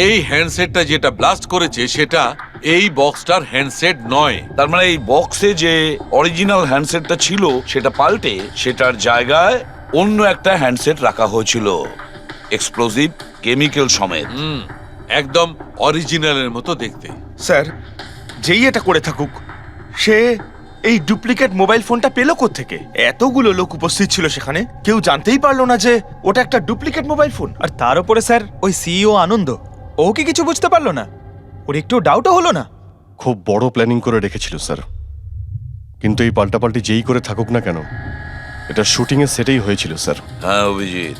এই হ্যান্ডসেটটা যেটা ব্লাস্ট করেছে সেটা এই বক্সটার হ্যান্ডসেট নয়। তার মানে এই বক্সে যে অরিজিনাল হ্যান্ডসেটটা ছিল সেটা পাল্টে সেটার জায়গায় অন্য একটা হ্যান্ডসেট রাখা হয়েছিল, এক্সপ্লোসিভ কেমিক্যাল সমেত। একদম অরিজিনালের মতো দেখতে। স্যার, যেই এটা করে থাকুক সে এই ডুপ্লিকেট মোবাইল ফোনটা পেলো কোত্থেকে? এতগুলো লোক উপস্থিত ছিল সেখানে, কেউ জানতেই পারলো না যে ওটা একটা ডুপ্লিকেট মোবাইল ফোন। আর তার উপরে স্যার ওই সিইও আনন্দ, ও কি কিছু বুঝতে পারলো না? ওর একটু ডাউটও হলো না? খুব বড় প্ল্যানিং করে রেখেছিল স্যার, কিন্তু এই পাল্টাপাল্টি যেই করে থাকুক না কেন, এটা শুটিং এর সেটেই হয়েছিল স্যার। হ্যাঁ অভিজিৎ,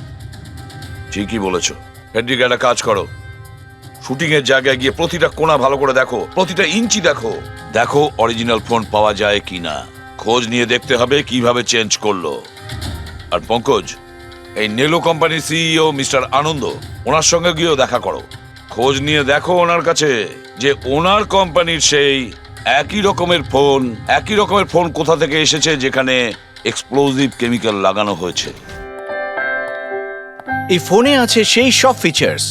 ঠিকই বলেছ। হেডরিক, একটা কাজ করো, শুটিং এর জায়গায় গিয়ে প্রতিটা কোণা ভালো করে দেখো, প্রতিটা ইঞ্চি দেখো, দেখো অরিজিনাল ফোন পাওয়া যায় কিনা। খোঁজ নিয়ে দেখতে হবে কিভাবে চেঞ্জ করলো। আর পঙ্কজ, এই নেলো কোম্পানির সিইও মিস্টার আনন্দ, ওনার সঙ্গে গিয়েও দেখা করো। খোঁজ নিয়ে দেখো ওনার কাছে যে ওনার কোম্পানির সেই একই রকমের ফোন কোথা থেকে এসেছে যেখানে এক্সপ্লোসিভ কেমিক্যাল লাগানো হয়েছে। এই ফোনে আছে সেই সব ফিচার্স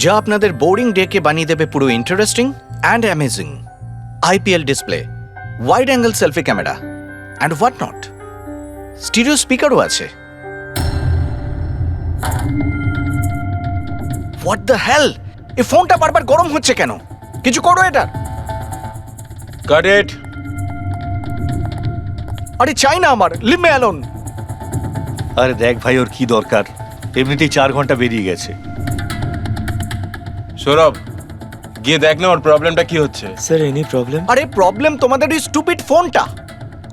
যা আপনাদের বোরিং ডেকে বানিয়ে দেবে পুরো interesting and amazing. IPL display, wide angle selfie camera and what not. Stereo স্পিকারও আছে। হোয়াট দ্য হেল, এই ফোনটা বারবার গরম হচ্ছে কেন? কিছু করো এটা। Got it. আরে চাই না আমার, লিভ মি অ্যালোন। আরে দেখ ভাই, ওর কি দরকার? এমনিতেই 4 ঘন্টা বেরিয়ে গেছে। সৌরভ, গিয়ে দেখ না ওর প্রবলেমটা কি হচ্ছে। Sir any problem? আরে প্রবলেম তোমাদের ওই স্টুপিড ফোনটা।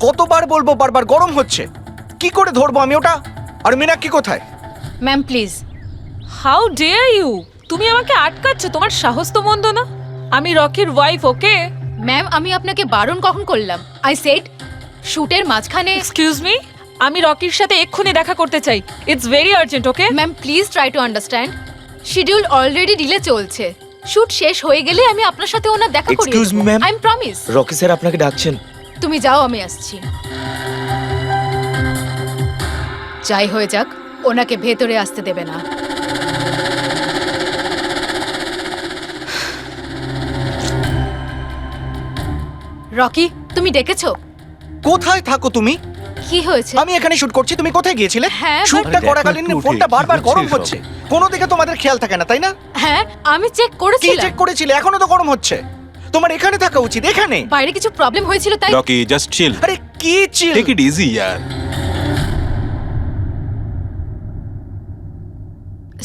কতবার বলবো, বারবার গরম হচ্ছে। কি করে ধরবো আমি ওটা? আর মীনাক্ষী কোথায়? Ma'am please. How dare you! তুমি আমাকে আটকাচ্ছ, তোমার সাহস তো মন্দ না। আমি রকির ওয়াইফ, ওকে? ম্যাম, আমি আপনাকে বারণ কখন করলাম? আই সেড শুটের মাঝখানে। এক্সকিউজ মি, আমি রকির সাথে এক্ষুনি দেখা করতে চাই। It's very urgent, okay? Ma'am please try to understand. Schedule already delay চলছে। শুট শেষ হয়ে গেলে আমি আপনার সাথে ওনার দেখা করিয়ে Excuse me, ma'am. I am promise. Rocky sir আপনাকে ডাকছেন। তুমি যাও, আমি আসছি। যাই হয়ে যাক, ওনাকে ভেতরে আসতে দেবে না। রকি, তুমি ডেকেছো? কোথায় থাকো তুমি? কি হয়েছে? আমি এখানে শুট করছি, তুমি কোথায় গিয়েছিলে? হ্যাঁ, শুটটা আরে করাকালীন দেখো একটু ফোনটা উঠে, বারবার কি গরম হচ্ছে হচ্ছে। কোনো দিকে তোমাদের খেয়াল থাকে না, তাই না? হ্যাঁ, আমি চেক কি করেছিলাম। চেক করেছিলে? এখনো তো গরম হচ্ছে। তোমার এখানে থাকা উচিত, এখানে। বাইরে কিছু প্রবলেম হয়েছিল তাই। রকি, জাস্ট চিল, আরে কি চিল? টেক ইট ইজি ইয়ার।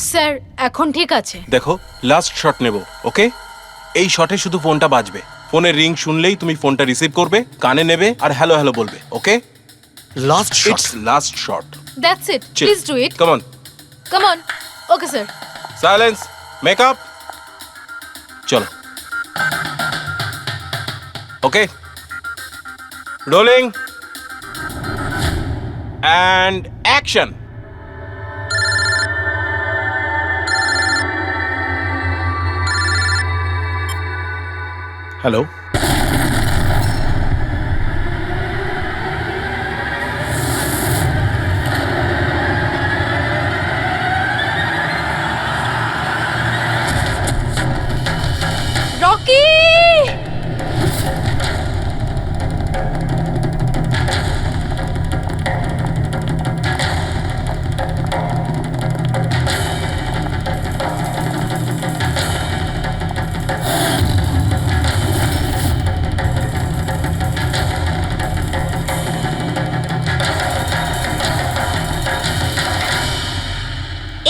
স্যার এখন ঠিক আছে। দেখো, লাস্ট শট নেব, ওকে? এই শটে শুধু ফোনটা বাজবে। ফোনের রিং শুনলেই তুমি ফোনটা রিসিভ করবে, কানে নেবে আর হ্যালো হ্যালো বলবে, okay? Last shot. It's last shot. That's it, please do it. Come on, come on. Okay sir. Silence, makeup, চলো। Okay, rolling and action. Hello. Rocky!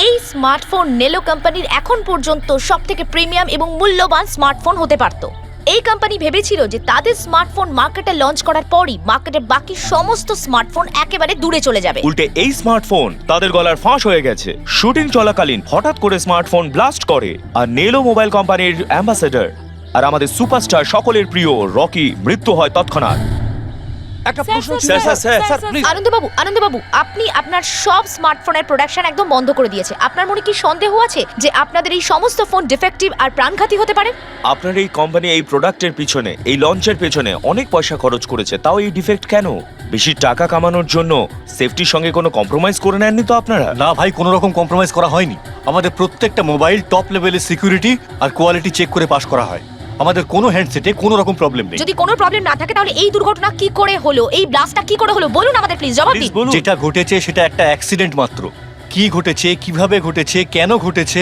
এই স্মার্টফোন নেলো কোম্পানির এখন পর্যন্ত সবথেকে প্রিমিয়াম এবং মূল্যবান স্মার্টফোন হতে পারত। এই কোম্পানি ভেবেছিল যে তাদের স্মার্টফোন মার্কেটে লঞ্চ করার পরই মার্কেটের বাকি সমস্ত স্মার্টফোন একেবারে দূরে চলে যাবে। উল্টে এই স্মার্টফোন তাদের গলার ফাঁস হয়ে গেছে। শুটিং চলাকালীন হঠাৎ করে স্মার্টফোন ব্লাস্ট করে, আর নেলো মোবাইল কোম্পানির অ্যাম্বাসেডর আর আমাদের সুপারস্টার সকলের প্রিয় রকি মৃত্যু হয় তৎক্ষণাৎ। একটা প্রশ্ন ছিল স্যার প্লিজ আনন্দবাবু আপনি আপনার সব স্মার্টফোনের প্রোডাকশন একদম বন্ধ করে দিয়েছে। আপনার মনে কি সন্দেহ আছে যে আপনাদের এই সমস্ত ফোন ডিফেক্টিভ আর প্রাণঘাতী হতে পারে? আপনার এই কোম্পানি এই প্রোডাক্টের পিছনে, এই লঞ্চের পেছনে অনেক পয়সা খরচ করেছে, তাও এই ডিফেক্ট কেন? বেশি টাকা কামানোর জন্য সেফটির সঙ্গে কোনো কম্প্রোমাইজ করে নেননি তো আপনারা? না ভাই, কোনো রকম কম্প্রোমাইজ করা হয়নি। আমাদের প্রত্যেকটা মোবাইল টপ লেভেলের সিকিউরিটি আর কোয়ালিটি চেক করে পাস করা হয়। আমাদের কোনো হ্যান্ডসেটে কোনো রকম প্রবলেম নেই। যদি কোনো প্রবলেম না থাকে তাহলে এই দুর্ঘটনা কি করে হলো, এই ব্লাস্টটা কি করে হলো বলুন আমাদের, প্লিজ জবাব দিন। যেটা ঘটেছে সেটা একটা অ্যাক্সিডেন্ট মাত্র। কি ঘটেছে, কিভাবে ঘটেছে, কেন ঘটেছে,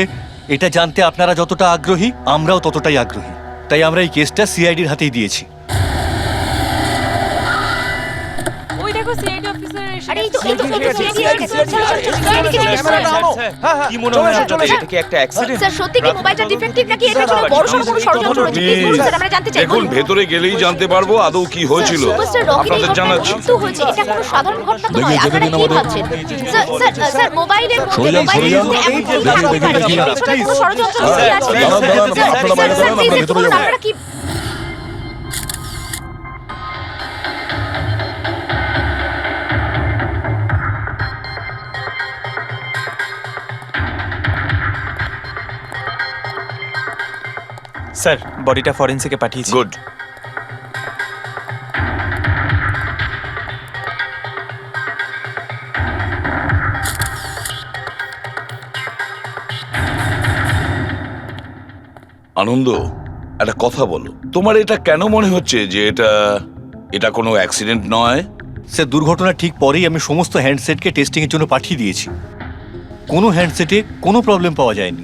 এটা জানতে আপনারা যতটা আগ্রহী আমরাও ততটাই আগ্রহী। তাই আমরা এই কেসটা সিআইডির হাতেই দিয়েছি। ওই দেখো সিআইডি অফিসার এসে আরে এই তো কি মনে হয় আপনাদের এটা কি একটা অ্যাক্সিডেন্ট? স্যার সত্যি কি মোবাইলটা ডিফেক্টিভ নাকি এর পেছনে বড়সড় কোনো ষড়যন্ত্র রয়েছে? প্লিজ বলুন স্যার, আমরা জানতে চাই। দেখুন, ভেতরে গেলেই জানতে পারবো আদৌ কি হয়েছিল। সুপারস্টার রকির আপনাদের জানাচ্ছি। মৃত্যু হয়েছে, এটা কোনো সাধারণ ঘটনা তো নয়। আপনারা কি ভাবছেন? স্যার মোবাইলের মধ্যে এমন কি কারণ হতে পারে? এর পেছনে কোনো ষড়যন্ত্র লুকিয়ে আছে? স্যার প্লিজ একটু বলুন আপনারা কি। স্যার বডিটা ফরেন্সিকে পাঠিয়েছি। গুড। আনন্দ, একটা কথা বলো, তোমার এটা কেন মনে হচ্ছে যে এটা কোনো অ্যাক্সিডেন্ট নয়? স্যার দুর্ঘটনার ঠিক পরেই আমি সমস্ত হ্যান্ডসেটকে টেস্টিংয়ের জন্য পাঠিয়ে দিয়েছি। কোনো হ্যান্ডসেটে কোনো প্রবলেম পাওয়া যায়নি।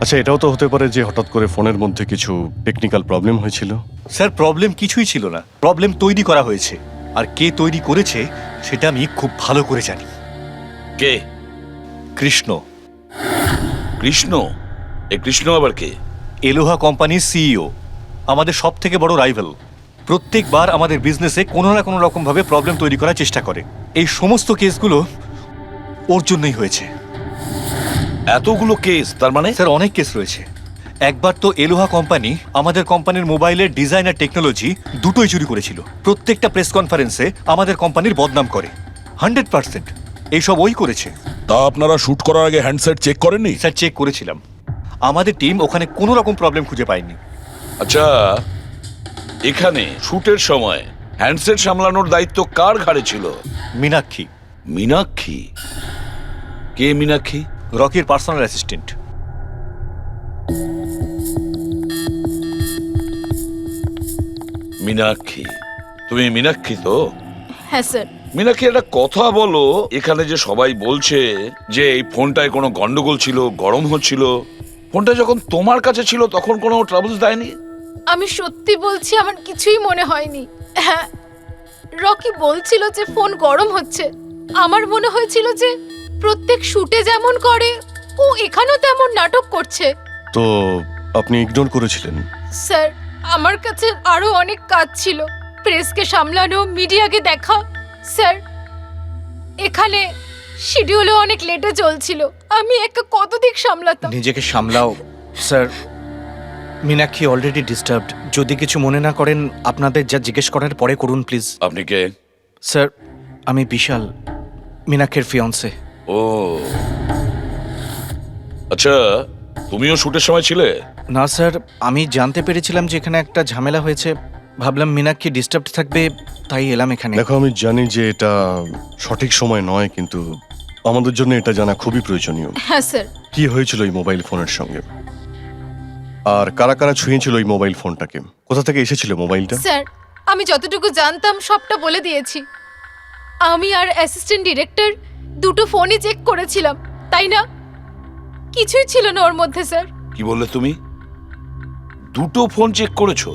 আচ্ছা, এটাও তো হতে পারে যে হঠাৎ করে ফোনের মধ্যে কিছু টেকনিক্যাল প্রবলেম হয়েছিল। স্যার প্রবলেম কিছুই ছিল না, প্রবলেম তৈরি করা হয়েছে। আর কে তৈরি করেছে সেটা আমি খুব ভালো করে জানি। কে? কৃষ্ণ। কৃষ্ণ? এই কৃষ্ণ আবার কে? এলোহা কোম্পানির সিইও, আমাদের সব থেকে বড় রাইভাল। প্রত্যেকবার আমাদের বিজনেসে কোনো না কোনো রকম ভাবে প্রবলেম তৈরি করার চেষ্টা করে। এই সমস্ত কেসগুলো ওর জন্যই হয়েছে। এতগুলো কেস? তার মানে স্যার অনেক কেস রয়েছে। একবার তো এলোহা কোম্পানি আমাদের কোম্পানির মোবাইলের ডিজাইন আর টেকনোলজি দুটোই চুরি করেছিল। প্রত্যেকটা প্রেস কনফারেন্সে আমাদের কোম্পানির বদনাম করে। 100% এইসব ওই করেছে। তা আপনারা শুট করার আগে হ্যান্ডসেট চেক করেননি? স্যার চেক করেছিলাম, আমাদের টিম ওখানে কোনো রকম প্রবলেম খুঁজে পায়নি। আচ্ছা, এখানে শুটের সময় হ্যান্ডসেট সামলানোর দায়িত্ব কার ঘাড়ে ছিল? মীনাক্ষী। মীনাক্ষী? কে মীনাক্ষী? রকির পার্সোনাল অ্যাসিস্ট্যান্ট। মীনাক্ষী? তুমি মীনাক্ষী তো? হ্যাঁ স্যার। মীনাক্ষী, একটা কথা বলো, এখানে যে সবাই বলছে যে এই ফোনটায় কোনো গন্ডগোল ছিল, গরম হচ্ছিল, ফোনটা যখন তোমার কাছে ছিল তখন কোনো ট্রাবলস দেয়নি? আমি সত্যি বলছি, আমার কিছুই মনে হয়নি। হ্যাঁ, রকি বলছিল যে ফোন গরম হচ্ছে। আমার মনে হয়েছিল যে প্রত্যেক শুটে যেমন করে ও এখানেও তেমন নাটক করছে। তো আপনি ইগনোর করেছিলেন? স্যার আমার কাছে আরো অনেক কাজ ছিল, প্রেসকে সামলানো, মিডিয়াকে দেখা। স্যার এখানে শিডিউলও অনেক লেটে চলছিল, আমি একা কত দিক সামলাতাম। নিজেকে সামলাও স্যার। Meenakshi already disturbed. যদি কিছু মনে না করেন আপনাদের যা জিজ্ঞেস করার পরে করুন প্লিজ। আপনি কে? স্যার আমি বিশাল, মীনাক্ষীর ফিয়ন্সে। ও আচ্ছা, তুমিও শুটের সময় ছিলে? না স্যার, আমি জানতে পেরেছিলাম যে এখানে একটা ঝামেলা হয়েছে, ভাবলাম মীনাক্ষী ডিস্টার্বড থাকবে তাই এলাম এখানে। দেখো, আমি জানি যে এটা সঠিক সময় নয়, কিন্তু আমাদের জন্য এটা জানা খুবই প্রয়োজনীয়। হ্যাঁ স্যার। কি হয়েছিল এই মোবাইল ফোনের সঙ্গে, আর কারা কারা ছুঁয়েছিল এই মোবাইল ফোনটাকে, কোথা থেকে এসেছিল মোবাইলটা? স্যার আমি যতটুকু জানতাম সবটা বলে দিয়েছি। আমি আর অ্যাসিস্ট্যান্ট ডিরেক্টর দুটো ফোনই চেক করেছিলাম, তাই না? কিছুই ছিল না ওর মধ্যে স্যার। কি বললে তুমি? দুটো ফোন চেক করেছো?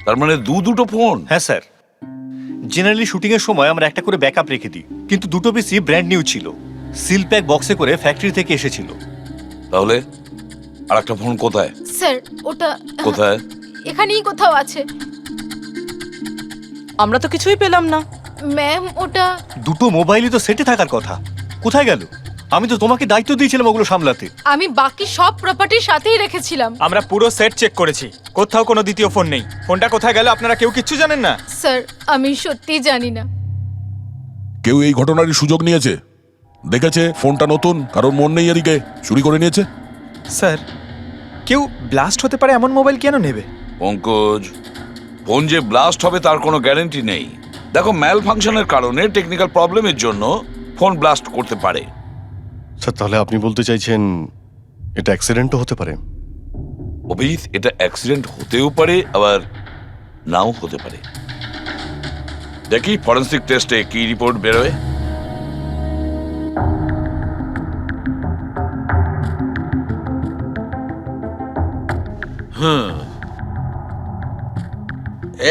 তার মানে দুটো ফোন? হ্যাঁ স্যার, জেনারেলি শুটিং এর সময় আমরা একটা করে ব্যাকআপ রেখে দিই, কিন্তু দুটো পিসি ব্র্যান্ড নিউ ছিল, সিল প্যাক বক্সে করে ফ্যাক্টরি থেকে এসেছিল। তাহলে আর একটা ফোন কোথায়? স্যার ওটা কোথায়? এখানেই কোথাও আছে। আমরা তো কিছুই পেলাম না। ম্যাম ওটা দুটো মোবাইলই তো সেটে থাকার কথা, কোথায় গেল? আমি তো তোমাকে দায়িত্ব দিয়েছিলাম ওগুলো সামলাতে। আমি বাকি সব প্রপার্টির সাথেই রেখেছিলাম। আমরা পুরো সেট চেক করেছি, কোথাও কোনো দ্বিতীয় ফোন নেই। ফোনটা কোথায় গেল আপনারা কেউ কিচ্ছু জানেন না? স্যার, আমি সত্যিই জানি না। কেউ এই ঘটনারই সুযোগ নিয়েছে? দেখেছে ফোনটা নতুন, কারণ মন নেই এদিকে, চুরি করে নিয়েছে? স্যার, কেউ ব্লাস্ট হতে পারে এমন মোবাইল কেন নেবে? পঙ্কজ, ফোন যে ব্লাস্ট হবে তার কোনো গ্যারান্টি নেই। দেখো, ম্যাল ফাংশনের কারণে, টেকনিক্যাল প্রবলেমের জন্য ফোন ব্লাস্ট করতে পারে। স্যার, তাহলে আপনি বলতে চাইছেন এটা অ্যাক্সিডেন্টও হতে পারে? অভিজিৎ, এটা অ্যাক্সিডেন্ট হতেও পারে, আবার নাও হতে পারে। দেখি ফরেন্সিক টেস্টে কি রিপোর্ট বেরোয়।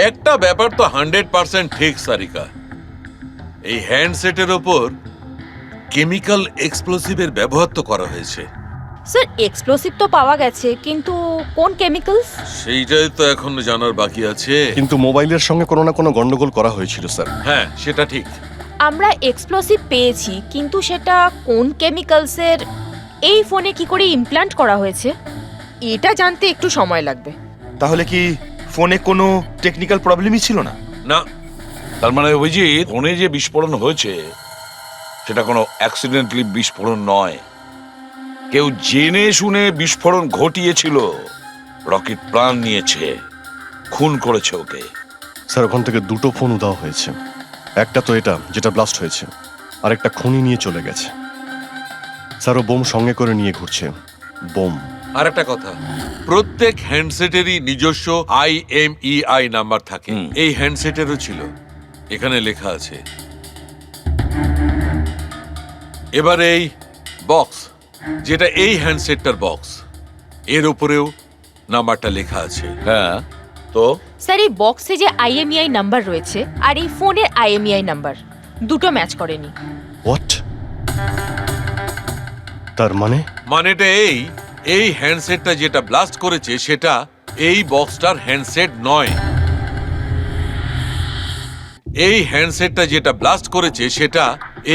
একটা ব্যাপার তো 100% ঠিক সারিকা, এই হ্যান্ডসেটের ওপর কেমিক্যাল এক্সপ্লোসিভের ব্যবহার তো করা হয়েছে। স্যার, এক্সপ্লোসিভ তো পাওয়া গেছে, কিন্তু কোন কেমিক্যালস? সেইটাই তো এখনো জানার বাকি আছে। কিন্তু মোবাইলের সঙ্গে কোনো না কোনো গন্ডগোল করা হয়েছিল স্যার। হ্যাঁ, সেটা ঠিক। আমরা এক্সপ্লোসিভ পেয়েছি, কিন্তু সেটা কোন কেমিক্যালসের, এই ফোনে কি করে ইমপ্ল্যান্ট করা হয়েছে, এটা জানতে একটু সময় লাগবে। তাহলে কি ফোনে কোনো টেকনিক্যাল প্রবলেমই ছিল না? না, তার মানে অভিজিৎ, ফোনে যে বিস্ফোরণ হয়েছে সেটা কোনো অ্যাক্সিডেন্টলি বিস্ফোরণ নয়। কেউ জেনে শুনে বিস্ফোরণ ঘটিয়েছিল, রকির প্রাণ নিয়েছে, খুন করেছে ওকে। স্যার, ওখান থেকে দুটো ফোন উধাও হয়েছে। একটা তো এটা যেটা ব্লাস্ট হয়েছে, আর একটা খুনি নিয়ে চলে গেছে। স্যার, ও বোম সঙ্গে করে নিয়ে ঘুরছে, বোম। আর একটা কথা, প্রত্যেক হ্যান্ডসেটেরই নিজস্ব IMEI নাম্বার থাকে। এই হ্যান্ডসেটেরও ছিল, এখানে লেখা আছে। এবার এই বক্স, যেটা এই হ্যান্ডসেটটার বক্স, এর উপরেও নাম্বারটা লেখা আছে। হ্যাঁ, তো স্যার, এই বক্সে যে IMEI নাম্বার রয়েছে আর এই ফোনের IMEI নাম্বার দুটো ম্যাচ করেনি। হোয়াট? তার মানে? মানেটা এই হ্যান্ডসেটটা যেটা ব্লাস্ট করেছে সেটা এই বক্সটার হ্যান্ডসেট নয়। এই হ্যান্ডসেটটা যেটা ব্লাস্ট করেছে সেটা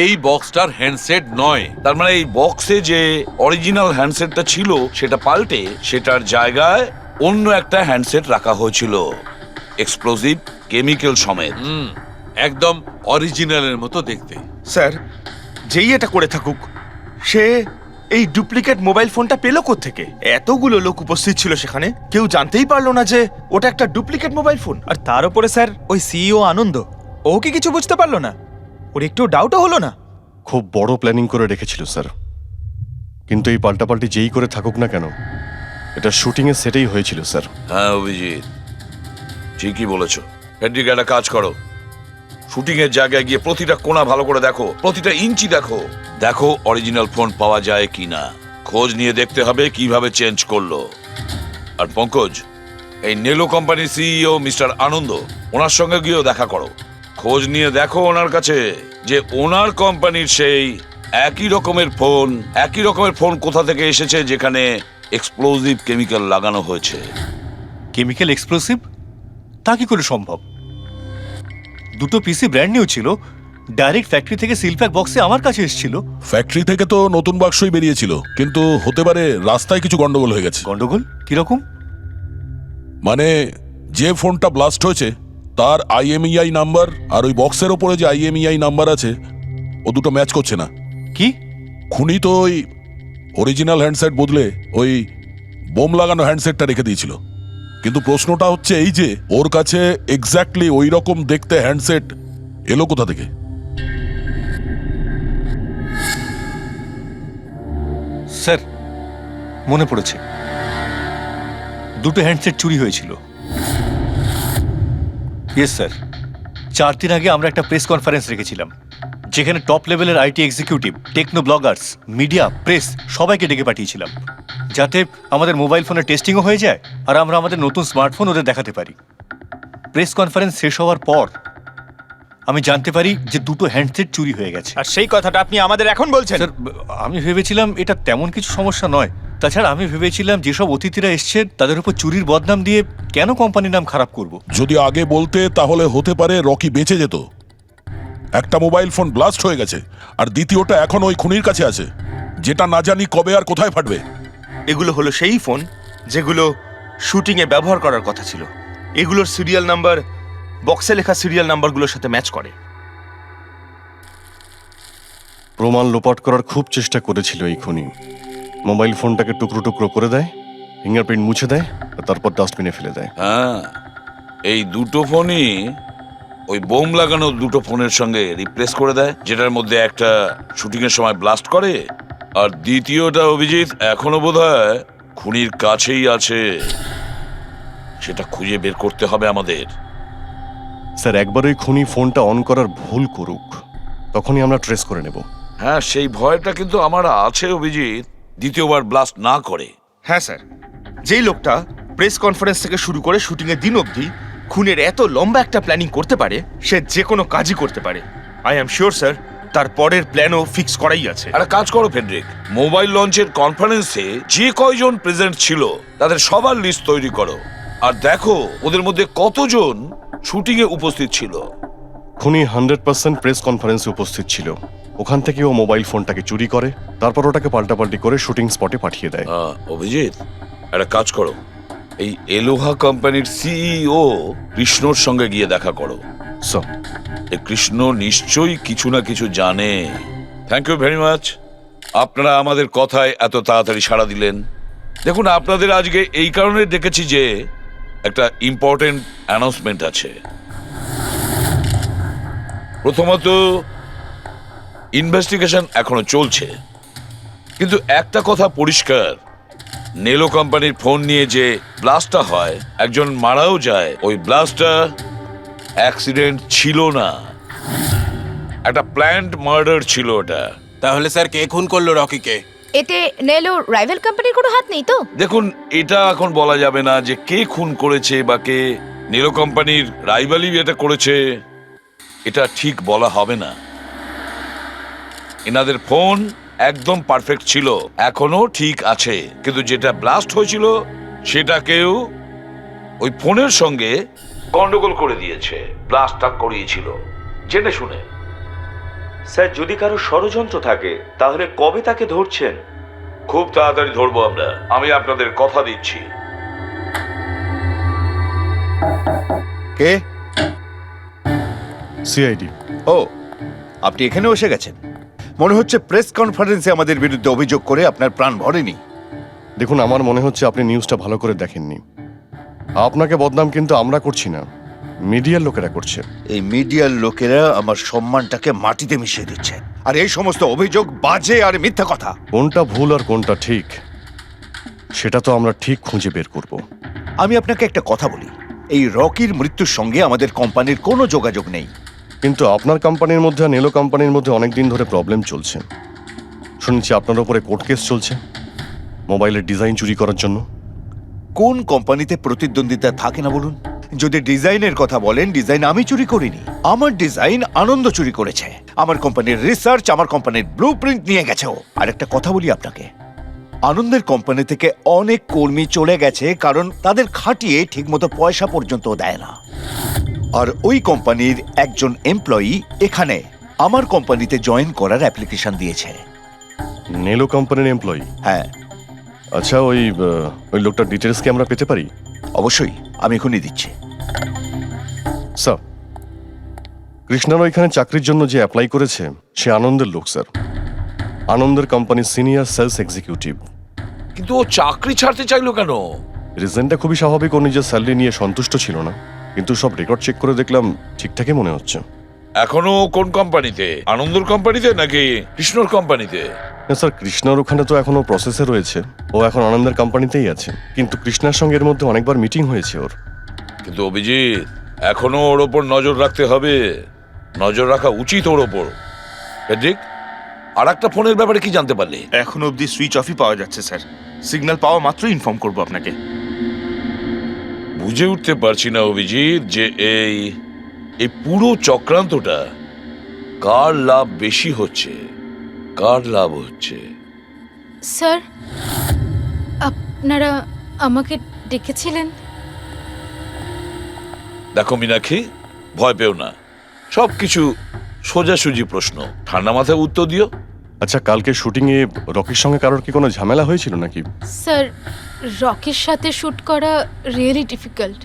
এই বক্সটার হ্যান্ডসেট নয়। তার মানে এই বক্সে যে অরিজিনাল হ্যান্ডসেটটা ছিল সেটা পাল্টে সেটার জায়গায় অন্য একটা হ্যান্ডসেট রাখা হয়েছিল, এক্সপ্লোসিভ কেমিক্যাল সমেত। একদম অরিজিনালের মতো দেখতে। স্যার, যেই এটা করে থাকুক, সে এই ডুপ্লিকেট মোবাইল ফোনটা পেলো কোত্থেকে? এতগুলো লোক উপস্থিত ছিল সেখানে, কেউ জানতেই পারলো না যে ওটা একটা ডুপ্লিকেট মোবাইল ফোন। আর তার উপরে স্যার ওই CEO আনন্দ, ও কি কিছু বুঝতে পারলো না? ওর একটু ডাউটও হলো না? খুব বড় প্ল্যানিং করে রেখেছিল স্যার। কিন্তু এই পাল্টাপাল্টি যেই করে থাকুক না কেন, এটা শুটিংয়ের সেটেই হয়েছিল স্যার। হ্যাঁ অভিজিৎ, ঠিকই বলেছো। ফেডরিক, একটা কাজ করো, শুটিং এর জায়গায় গিয়ে প্রতিটা কোণা ভালো করে দেখো, প্রতিটা ইঞ্চি দেখো। দেখো অরিজিনাল ফোন পাওয়া যায় কিনা। খোঁজ নিয়ে দেখতে হবে কিভাবে চেঞ্জ করলো। আর পঙ্কজ, এই নেলো কোম্পানির CEO মিস্টার আনন্দ, ওনার সঙ্গে গিয়েও দেখা করো। খোঁজ নিয়ে দেখো ওনার কাছে যে ওনার কোম্পানির সেই একই রকমের ফোন কোথা থেকে এসেছে যেখানে এক্সপ্লোসিভ কেমিক্যাল লাগানো হয়েছে। Chemical explosive? তা কি করে সম্ভব? দুটো পিসি ব্র্যান্ড নিউ ছিল, ডাইরেক্ট ফ্যাক্টরি থেকে সিলপ্যাক বক্সে আমার কাছে এসেছিল। ফ্যাক্টরি থেকে তো নতুন বাক্সই বেরিয়েছিল, কিন্তু হতে পারে রাস্তায় কিছু গন্ডগোল হয়ে গেছে। গন্ডগোল কিরকম? মানে যে ফোনটা ব্লাস্ট হয়েছে তার IMEI নাম্বার আর ওই বক্সের ওপরে যে IMEI নাম্বার আছে, ও দুটো ম্যাচ করছে না। কি? খুনি তো ওই অরিজিনাল হ্যান্ডসেট বদলে ওই বোম লাগানো হ্যান্ডসেটটা রেখে দিয়েছিল। কিন্তু প্রশ্নটা হচ্ছে এই যে ওর কাছে এক্স্যাক্টলি ওই রকম দেখতে হ্যান্ডসেট এলো কোথা থেকে? স্যার, মনে পড়েছে, দুটো হ্যান্ডসেট চুরি হয়েছিল। ইয়েস স্যার, 4 দিন আগে আমরা একটা প্রেস কনফারেন্স রেখেছিলাম, যেখানে টপ লেভেলের IT executive, techno bloggers, media, press সবাইকে ডেকে পাঠিয়েছিলাম, যাতে আমাদের মোবাইল ফোনের টেস্টিংও হয়ে যায় আর আমরা আমাদের নতুন স্মার্টফোন ওদের দেখাতে পারি। প্রেস কনফারেন্স শেষ হওয়ার পর আমি জানতে পারি যে দুটো হ্যান্ডসেট চুরি হয়ে গেছে। আর সেই কথাটা আপনি আমাদের এখন বলছেন? স্যার, আমি ভেবেছিলাম এটা তেমন কিছু সমস্যা নয়। তাছাড়া আমি ভেবেছিলাম যেসব অতিথিরা এসছেন তাদের উপর চুরির বদনাম দিয়ে কেন কোম্পানির নাম খারাপ করব। যদি আগে বলতে তাহলে হতে পারে রকি বেঁচে যেত। একটা মোবাইল ফোন ব্লাস্ট হয়ে গেছে আর দ্বিতীয়টা এখন ওই খুনির কাছে আছে, যেটা না জানি কবে আর কোথায় ফাটবে। এগুলো হলো সেই ফোন যেগুলো শুটিংয়ে ব্যবহার করার কথা ছিল। এগুলোর সিরিয়াল নাম্বার বক্সে লেখা সিরিয়াল নাম্বারগুলোর সাথে ম্যাচ করে। প্রমাণ লোপাট করার খুব চেষ্টা করেছিল এই খুনি। মোবাইল ফোনটাকে টুকরো টুকরো করে দেয়, ফিঙ্গারপ্রিন্ট মুছে দেয়, আর তারপর ডাস্টবিনে ফেলে দেয়। হ্যাঁ, এই দুটো ফোনই ওই বোম লাগানো দুটো ফোনের সঙ্গে রিপ্লেস করে দেয়, যেটার মধ্যে একটা শুটিং এর সময় ব্লাস্ট করে আর দ্বিতীয়টা অভিজিৎ এখনো বোধহয় খুনির কাছেই আছে। সেটা খুঁজে বের করতে হবে আমাদের। স্যার, একবার ওই খুনি ফোনটা অন করার ভুল করুক, তখনই আমরা ট্রেস করে নেব। হ্যাঁ, সেই ভয়টা কিন্তু আমার আছে অভিজিৎ, দ্বিতীয়বার ব্লাস্ট না করে। হ্যাঁ স্যার, যেই লোকটা প্রেস কনফারেন্স থেকে শুরু করে শুটিংয়ের দিন অবধি খুনের এত লম্বা একটা প্ল্যানিং করতে পারে, সে যে কোনো কাজই করতে পারে। আই অ্যাম শিওর স্যার, তার পরের প্ল্যানও ফিক্স করাই আছে। একটা কাজ করো ফেডরিক, মোবাইল লঞ্চের কনফারেন্সে যে কয়জন প্রেজেন্ট ছিল তাদের সবার লিস্ট তৈরি করো আর দেখো ওদের মধ্যে কতজন শুটিং এ উপস্থিত ছিল। খুনি 100% প্রেস কনফারেন্সে উপস্থিত ছিল। ওখান থেকে ও মোবাইল ফোনটাকে চুরি করে, তারপর ওটাকে পাল্টাপাল্টি করে শুটিং স্পটে পাঠিয়ে দেয়। অভিজিৎ, একটা কাজ করো, এই এলোহা কোম্পানির সিইও কৃষ্ণর সঙ্গে গিয়ে দেখা করো। স্যার, এই কৃষ্ণ নিশ্চয়ই কিছু না কিছু জানে। থ্যাংক ইউ ভেরি মাচ, আপনারা আমাদের কথায় এত তাড়াতাড়ি সাড়া দিলেন। দেখুন, আপনাদের আজকে এই কারণে ডেকেছি যে একটা ইম্পর্টেন্ট অ্যানাউন্সমেন্ট আছে। প্রথমত, ইনভেস্টিগেশন এখনো চলছে, কিন্তু একটা কথা পরিষ্কার, নেলো কোম্পানির ফোন নিয়ে যে ব্লাস্টটা হয়, একজন মারাও যায়, ওই ব্লাস্টটা অ্যাক্সিডেন্ট ছিল না, একটা প্ল্যান্ড মার্ডার ছিল ওটা। তাহলে স্যার কে খুন করলো রকিকে? এতে নেলো রাইভাল কোম্পানির কোনো হাত নেই তো? দেখুন, এটা এখন বলা যাবে না যে কে খুন করেছে বা কে নেলো কোম্পানির রাইভালি এটা করেছে, এটা ঠিক বলা হবে না। এনাদের ফোন একদম পারফেক্ট ছিল, এখনো ঠিক আছে, কিন্তু যেটা ব্লাস্ট হয়েছিল সেটা কেউ ওই ফোনের সঙ্গে গন্ডগোল করে দিয়েছে, ব্লাস্টটা করিয়েছিল জেনে শুনে। স্যার, যদি কারো ষড়যন্ত্র থাকে তাহলে কবে তাকে ধরছেন? খুব তাড়াতাড়ি ধরবো আমরা, আমি আপনাদের কথা দিচ্ছি। কে? সিআইডি। ও, আপনি এখানেও এসে গেছেন। মনে হচ্ছে প্রেস কনফারেন্সে আমাদের বিরুদ্ধে অভিযোগ করে আপনার প্রাণ ভরেনি। দেখুন, আমার মনে হচ্ছে আপনি নিউজটা ভালো করে দেখেননি। আপনাকে বদনাম কিন্তু আমরা করছি না, মিডিয়ার লোকেরা করছে। এই মিডিয়ার লোকেরা আমার সম্মানটাকে মাটিতে মিশিয়ে দিচ্ছে, আর এই সমস্ত অভিযোগ বাজে আর মিথ্যা কথা। কোনটা ভুল আর কোনটা ঠিক সেটা তো আমরা ঠিক খুঁজে বের করব। আমি আপনাকে একটা কথা বলি, এই রকির মৃত্যুর সঙ্গে আমাদের কোম্পানির কোনো যোগাযোগ নেই। কিন্তু আপনার কোম্পানির মধ্যে আর নেলো কোম্পানির মধ্যে অনেক দিন ধরে প্রবলেম চলছে। শুনছি আপনার উপরে কোর্ট কেস চলছে মোবাইলের ডিজাইন চুরি করার জন্য। কোন কোম্পানিতে প্রতিদ্বন্দ্বিতা থাকে না বলুন? যদি ডিজাইনের কথা বলেন, ডিজাইন আমি চুরি করিনি, আমার ডিজাইন আনন্দ চুরি করেছে। আমার কোম্পানির রিসার্চ, আমার কোম্পানির ব্লুপ্রিন্ট নিয়ে গেছে ও। আর একটা কথা বলি আপনাকে, আনন্দের কোম্পানি থেকে অনেক কর্মী চলে গেছে কারণ তাদের খাটিয়ে ঠিকমতো পয়সা পর্যন্ত দেয় না। আর ওই কোম্পানির একজন এমপ্লয়ি এখানে আমার কোম্পানিতে জয়েন করার অ্যাপ্লিকেশন দিয়েছে। নেলো কোম্পানির এমপ্লয়ি? হ্যাঁ। আচ্ছা, ওই লোকটার ডিটেলস কি আমরা পেতে পারি? অবশ্যই, আমি এখনই দিচ্ছি। স্যার, কৃষ্ণার ওইখানে চাকরির জন্য যে অ্যাপ্লাই করেছে সে আনন্দের লোক স্যার, আনন্দের কোম্পানির সিনিয়র সেলস এক্সিকিউটিভ। কিন্তু ও চাকরি ছাড়তে চাইলো কেন? রিজনটা খুবই স্বাভাবিক, ও নিজের স্যালারি নিয়ে সন্তুষ্ট ছিল না, কিন্তু সব রেকর্ড চেক করে দেখলাম ঠিকঠাকই মনে হচ্ছে। এখনো কোন কোম্পানিতে? আনন্দর কোম্পানিতে নাকি কৃষ্ণর কোম্পানিতে? না স্যার, কৃষ্ণার ওখানে তো এখনো প্রসেসে রয়েছে, ও এখন আনন্দের কোম্পানিতেই আছে, কিন্তু কৃষ্ণার সঙ্গে এর মধ্যে অনেকবার মিটিং হয়েছে ওর। কিন্তু অভিজিৎ, এখনো ওর ওপর নজর রাখতে হবে, নজর রাখা উচিত ওর ওপর। ঠিক। আর একটা ফোনের ব্যাপারে কি জানতে পারলে? এখন অবধি সুইচ অফই পাওয়া যাচ্ছে স্যার, সিগন্যাল পাওয়া মাত্রই ইনফর্ম করবো আপনাকে। বুঝে উঠতে পারছি না অভিজিৎ যে এই পুরো চক্রান্তটা কার লাভ বেশি হচ্ছে, কার লাভ হচ্ছে। স্যার, আপনারা আমাকে ডেকেছিলেন? দেখো মীনাক্ষী, ভয় পেও না, সবকিছু সোজাসুজি প্রশ্ন, ঠান্ডা মাথায় উত্তর দিও। আচ্ছা, কালকে শুটিংয়ে রকির সঙ্গে কারোর কি কোনো ঝামেলা হয়েছিল নাকি? স্যার, রকির সাথে শুট করা রিয়েলি ডিফিকাল্ট।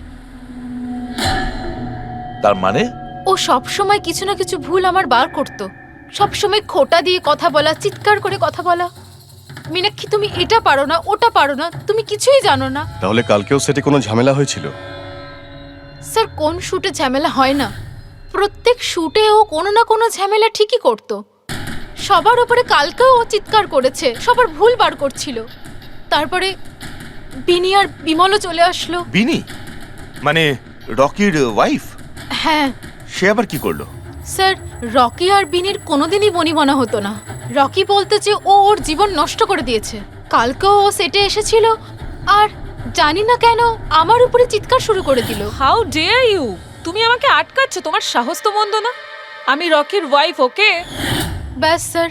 তার মানে? ও সব সময় কিছু না কিছু ভুল আমার বার করত। সব সময় খোটা দিয়ে কথা বলা, চিৎকার করে কথা বলা। মীনাক্ষী, তুমি এটা পারো না, ওটা পারো না, তুমি কিছুই জানো না। তাহলে কালকেও সেটে কোনো ঝামেলা হয়েছিল? স্যার, কোন শুটে ঝামেলা হয় না? প্রত্যেক শুটে ও কোনো না কোনো ঝামেলা ঠিকই করত। সবার উপরে কালকেও ও চিৎকার করেছে, সবার ভুল বার করছিল। তারপরে বিনি আর বিমলও চলে আসলো। বিনি মানে রকির ওয়াইফ? হ্যাঁ সে আবার কি করলো? স্যার, রকি আর বিনির কোনোদিনই বনিবনা হতো না। রকি বলতে যে ও ওর জীবন নষ্ট করে দিয়েছে। কালকেও ও সেটে এসেছিল আর জানি না কেন আমার উপরে চিৎকার শুরু করে দিল। How dare you! তুমি আমাকে আটকাচ্ছ, তোমার সাহস তো মন্দ না। আমি রকির ওয়াইফ, ওকে? ব্যাস স্যার,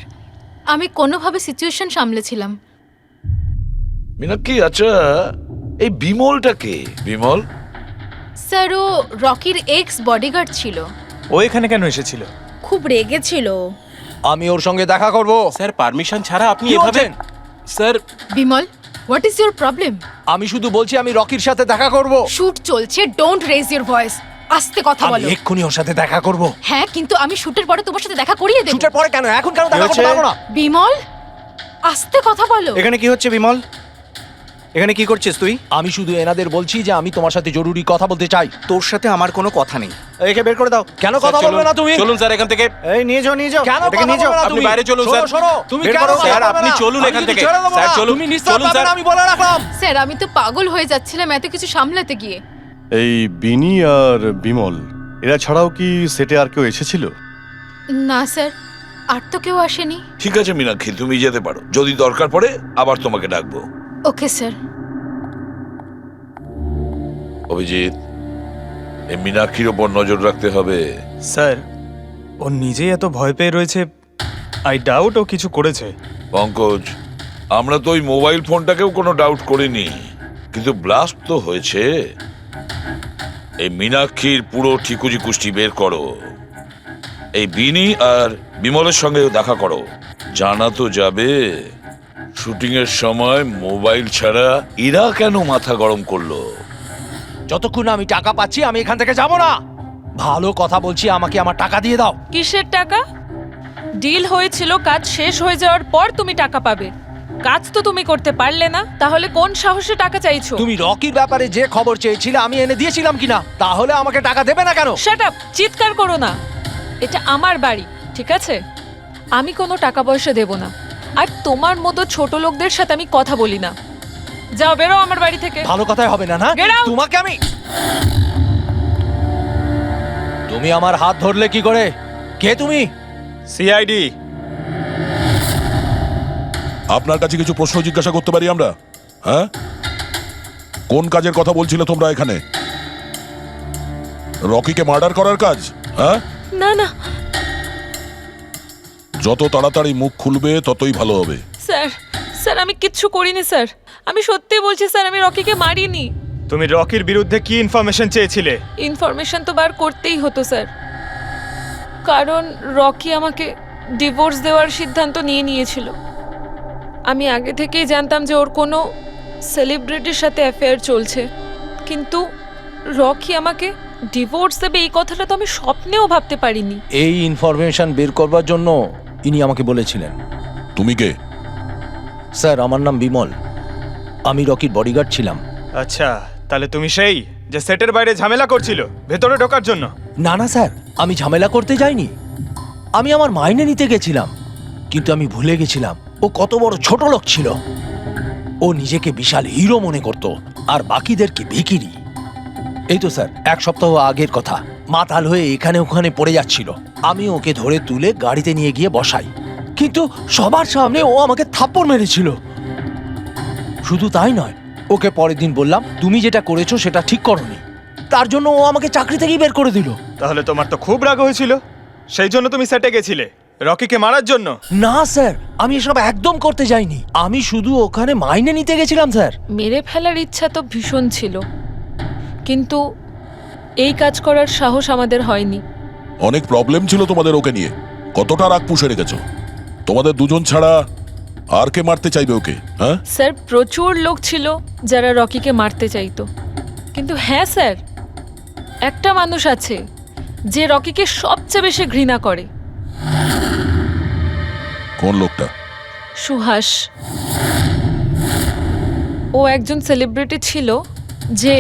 আমি কোনোভাবে সিচুয়েশন সামলেছিলাম। মীনাক্ষী, আচ্ছা এই বিমলটা কে? বিমল? স্যার, ও রকির এক্স বডিগার্ড ছিল। ও এখানে কেন এসেছিল? খুব রেগেছিল। আমি ওর সঙ্গে দেখা করব। স্যার, পারমিশন ছাড়া আপনি কি এভাবে? বলছেন? Sir, Bimal, what is your problem? আমি শুধু বলছি আমি রকির সাথে দেখা করব। শুট চলছে, ডোন্ট রেজ ইউর ভয়েস। আস্তে কথা বলো। এক্ষুনি ওর সাথে দেখা করব। হ্যাঁ, কিন্তু আমি শুটের পরে তোমার সাথে দেখা করিয়ে দেব। শুটের পরে কেন? এখন কেন দেখা করতে পারবো না? বিমল, আস্তে কথা বলো। এখানে কি হচ্ছে বিমল? এখানে কি করছিস তুই? আমি শুধু এনাদের বলছি যে আমি তোমার সাথে জরুরি কথা বলতে চাই। তোর সাথে আমার কোনো কথা নেই। একে বের করে দাও। কেন কথা স্যার, বলবে না তুমি? চলুন স্যার এখান থেকে। এই নিয়ে যাও, নিয়ে যাও। কেন কথা বলবে না আপনি তুমি? বাইরে চলুন স্যার। শোনো, তুমি বের কেন করো, কথা স্যার, বলবে আপনি না? চলুন আমি এখান কিন্তু থেকে। ছেড়ে দেবো স্যার, না। চলুন। তুমি নিস্তার চলুন, পাবে স্যার। না, আমি বলে রাখলাম। স্যার, আমি তো পাগল হয়ে যাচ্ছিলাম এত কিছু সামলাতে গিয়ে। এই বিনি আর বিমল এরা ছাড়াও কি সেটে আর কেউ এসেছিল? না স্যার, আর তো কেউ আসেনি। ঠিক আছে মীনাক্ষী, তুমি যেতে পারো। যদি দরকার পড়ে আবার তোমাকে ডাকবো। Okay sir. অভিজিৎ, এই মীনাক্ষীর ওপর নজর রাখতে হবে। স্যার, ও নিজেই এত ভয় পেয়ে রয়েছে। আই ডাউট ও কিছু করেছে। পঙ্কজ, আমরা তো ওই মোবাইল ফোনটাকেও কোনো ডাউট করিনি, কিন্তু ব্লাস্ট তো হয়েছে। এই মীনাক্ষীর পুরো ঠিকুজি কুষ্টি বের করো। এই বিনি আর বিমলের সঙ্গেও দেখা করো। জানা তো যাবে শুটিং এর সময় মোবাইল ছাড়া এরা কেন মাথা গরম করলো। যতক্ষণ আমি টাকা পাচ্ছি আমি এখান থেকে যাব না। ভালো কথা বলছি, আমাকে আমার টাকা দিয়ে দাও। কিসের টাকা? ডিল হয়েছিল, কাজ শেষ হয়ে যাওয়ার পর তুমি টাকা পাবে। কাজ তো তুমি করতে পারলে না, তাহলে কোন সাহসে টাকা চাইছো? তুমি রকির ব্যাপারে যে খবর চেয়েছিলে আমি এনে দিয়েছিলাম কিনা? তাহলে আমাকে টাকা দেবে না কেন? Shut up! চিৎকার করো না। এটা আমার বাড়ি, ঠিক আছে? আমি কোনো টাকা পয়সা দেব না। আর তোমার মতো ছোট লোকদের সাথে আমি কথা বলি না। যাও, বেরো আমার বাড়ি থেকে। ভালো কথাই হবে না, না? Get out! তোমাকে আমি... তুমি আমার হাত ধরলে কি করে? কে তুমি? সিআইডি। আপনার কাছে কিছু প্রশ্ন জিজ্ঞাসা করতে পারি আমরা? হ্যাঁ, কোন কাজের কথা বলছিলে তোমরা এখানে? রকিকে মার্ডার করার কাজ? হ্যাঁ, না না যত তাড়াতাড়ি মুখ খুলবে ততই ভালো হবে। স্যার, স্যার আমি কিচ্ছু করিনি স্যার। আমি সত্যি বলছি স্যার, আমি রকিকে মারিনি। তুমি রকির বিরুদ্ধে কি ইনফরমেশন চেয়েছিলে? ইনফরমেশন তো বার করতেই হতো স্যার, কারণ রকি আমাকে ডিভোর্স দেওয়ার সিদ্ধান্ত নিয়েছিল। আমি আগে থেকেই জানতাম যে ওর কোনো সেলিব্রিটির সাথে অ্যাফেয়ার চলছে, কিন্তু রকি আমাকে ডিভোর্স দেবে এই কথাটা তো আমি স্বপ্নেও ভাবতে পারিনি। এই ইনফরমেশন বের করবার জন্য ইনি আমাকে বলেছিলেন। তুমি কে? স্যার, আমার নাম বিমল। আমি রকির বডিগার্ড ছিলাম। আচ্ছা, তাহলে তুমি সেই যে সেটের বাইরে ঝামেলা করছিল ভেতরে ঢোকার জন্য? না না স্যার, আমি ঝামেলা করতে যাইনি। আমি আমার মাইনে নিতে গেছিলাম, কিন্তু আমি ভুলে গেছিলাম ও কত বড় ছোট লোক ছিল। ও নিজেকে বিশাল হিরো মনে করত আর বাকিদেরকে ভিখিরি। এই তো স্যার 1 সপ্তাহ আগের কথা। মাতাল হয়ে এখানে ওখানে পড়ে যাচ্ছিল। আমি ওকে ধরে তুলে গাড়িতে নিয়ে গিয়ে বসাই, কিন্তু সবার সামনে ও আমাকে থাপ্পড় মেরেছিল। শুধু তাই নয়, ওকে পরের দিন বললাম তুমি যেটা করেছো সেটা ঠিক করোনি। তার জন্য ও আমাকে চাকরি থেকেই বের করে দিল। তাহলে তোমার তো খুব রাগ হয়েছিল, সেই জন্য তুমি সেটে গেছিলে রকিকে মারার জন্য? না স্যার, আমি এসব একদম করতে যাইনি। আমি শুধু ওখানে মাইনে নিতে গেছিলাম স্যার। মেরে ফেলার ইচ্ছা তো ভীষণ ছিল, কিন্তু এই কাজ করার সাহস আমাদের হয়নি। অনেক প্রবলেম ছিল তোমাদের ওকে নিয়ে, কতটা রাগ পুষে রেখেছো? তোমাদের দুজন ছাড়া আর কে মারতে চাইবে ওকে? হ্যাঁ, স্যার প্রচুর লোক ছিল যারা রকিকে মারতে চাইতো, কিন্তু হ্যাঁ স্যার, একটা মানুষ আছে যে রকিকে সবচেয়ে বেশি ঘৃণা করে। কোন লোকটা? সুহাস। ও একজন সেলিব্রিটি ছিল যে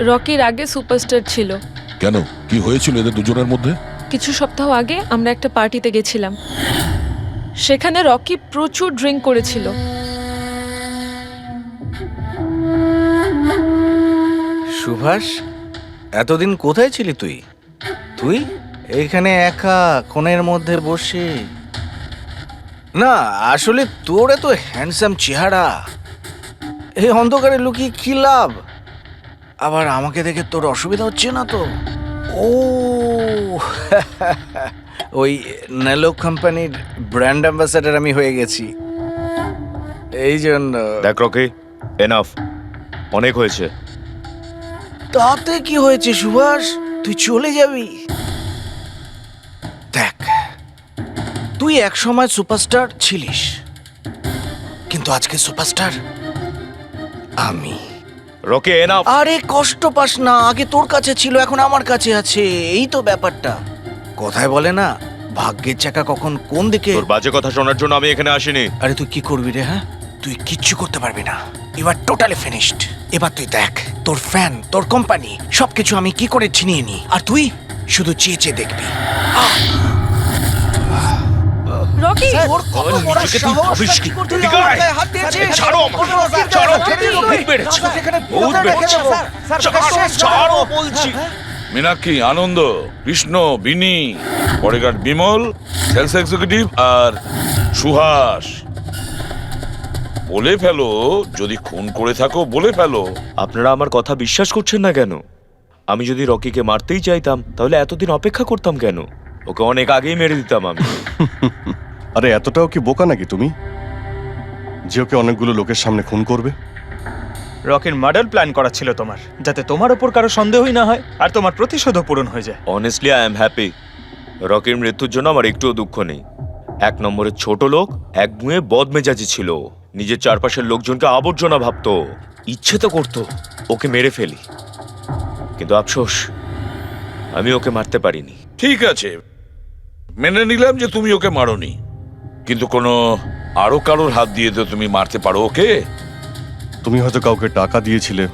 রকির আগে সুপারস্টার ছিল। কেন, কি হয়েছিল এদের দুজনের মধ্যে? কিছু সপ্তাহ আগে আমরা একটা পার্টিতে গেছিলাম, সেখানে রকি প্রচুর ড্রিঙ্ক করেছিল। সুভাষ, এতদিন কোথায় ছিলি তুই? তুই এইখানে একা কোণের মধ্যে বসে? না আসলে তোর এত হ্যান্ডসাম চেহারা, এই অন্ধকারে লুকিয়ে কি লাভ? আবার আমাকে দেখে তোর অসুবিধা হচ্ছে না তো? ও ওই নেলো কোম্পানির ব্র্যান্ড অ্যাম্বাসাডার আমি হয়ে গেছি, এই জন্য। দেখ রকি, এনাফ, অনেক হয়েছে। তাতে কি হয়েছে সুভাষ, তুই চলে যাবি? দেখ, তুই এক সময় সুপারস্টার ছিলিস, কিন্তু আজকে সুপারস্টার আমি। Rocky, enough. আরে কষ্ট পাস না, আগে তোর কাছে ছিল, এখন আমার কাছে আছে, এই তো ব্যাপারটা। কথায় বলে না, ভাগ্যের চাকা কখন কোন দিকে। তোর বাজে কথা শোনার জন্য আমি এখানে আসিনি। আরে তুই কি করবি রে? হ্যাঁ, তুই কিচ্ছু করতে পারবি না, এবার টোটালি ফিনিশড। এবার তুই দেখ, তোর ফ্যান, তোর কোম্পানি সবকিছু আমি কি করে ছিনিয়ে নি, আর তুই শুধু চেয়ে চেয়ে দেখবি। রকি, ওর কত বড় সাহস, কি করতে গায়ে হাত দিয়েছিস? ছাড়ো আমাকে, ছাড়ো, ভূত বেড়েছে, ভূত বেড়েছে, ছাড়ো বলছি। মীনাক্ষী, আনন্দ, কৃষ্ণ, বিনি, বডিগার্ড বিমল, সেলস এক্সিকিউটিভ আর সুহাস। বলে ফেলো, যদি খুন করে থাকো বলে ফেলো। আপনারা আমার কথা বিশ্বাস করছেন না কেন? আমি যদি রকিকে মারতেই চাইতাম তাহলে এতদিন অপেক্ষা করতাম কেন? ওকে অনেক আগেই মেরে দিতাম আমি। আরে এতটাও কি বোকা নাকি তুমি যে ওকে অনেকগুলো লোকের সামনে খুন করবে? রকির মার্ডার প্ল্যান করা ছিল তোমার, যাতে তোমার ওপর কারো সন্দেহই না হয় আর তোমার প্রতিশোধও পূরণ হয়ে যায়। Honestly I am happy. রকির মৃত্যুর জন্য আমার একটুও দুঃখ নেই। এক নম্বরের ছোট লোক, এক গুঁয়ে বদমেজাজি ছিল, নিজের চারপাশের লোকজনকে আবর্জনা ভাবতো, ইচ্ছে তো করতো ওকে মেরে ফেলি, কিন্তু আফসোস আমি ওকে মারতে পারিনি। ঠিক আছে, মেনে নিলাম যে তুমি ওকে মারোনি, কিন্তু কোনো আরো কারোর হাত দিয়ে তো তুমি মারতে পারো ওকে। তুমি হয়তো কাউকে টাকা দিয়েছিলে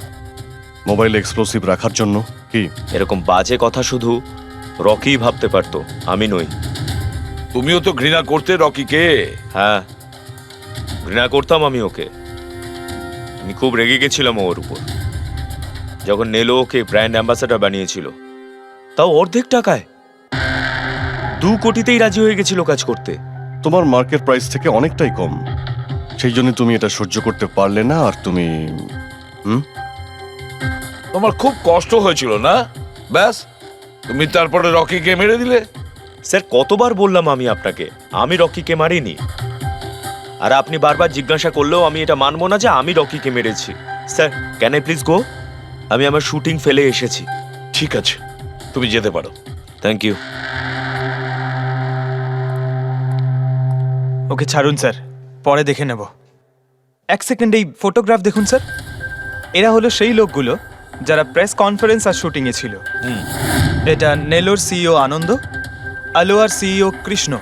মোবাইলে এক্সপ্লোসিভ রাখার জন্য। কি এরকম বাজে কথা শুধু রকি ভাবতে পারতো, আমি নই। তুমিও তো ঘৃণা করতে রকিকে। হ্যাঁ, ঘৃণা করতাম আমি ওকে। আমি খুব রেগে গেছিলাম ওর উপর যখন নেলো ওকে ব্র্যান্ড অ্যাম্বাসাডার বানিয়েছিল, তাও অর্ধেক টাকায়। 2 কোটিতেই রাজি হয়ে গেছিল কাজ করতে। তোমার মার্কেট প্রাইস থেকে অনেকটাই কম, সেই জন্য তুমি এটা সহ্য করতে পারলে না। আর তুমি তোমার খুব কষ্ট হয়েছিল না? ব্যাস, তুমি তারপরে রকিকে মেরে দিলে। স্যার, কতবার বললাম আমি আপনাকে, আমি রকিকে মারিনি। আর আপনি বারবার জিজ্ঞাসা করলেও আমি এটা মানবো না যে আমি রকিকে মেরেছি। Sir, can I please go? আমি আমার শুটিং ফেলে এসেছি। ঠিক আছে, তুমি যেতে পারো। Thank you. ওকে ছাড়ুন স্যার, পরে দেখে নেব। এক সেকেন্ড এই ফটোগ্রাফ দেখুন স্যার। এরা হলো সেই লোকগুলো যারা প্রেস কনফারেন্স আর শুটিংয়ে ছিল। এটা নেলোর সিইও আনন্দ, আলোয়ার সিইও কৃষ্ণ,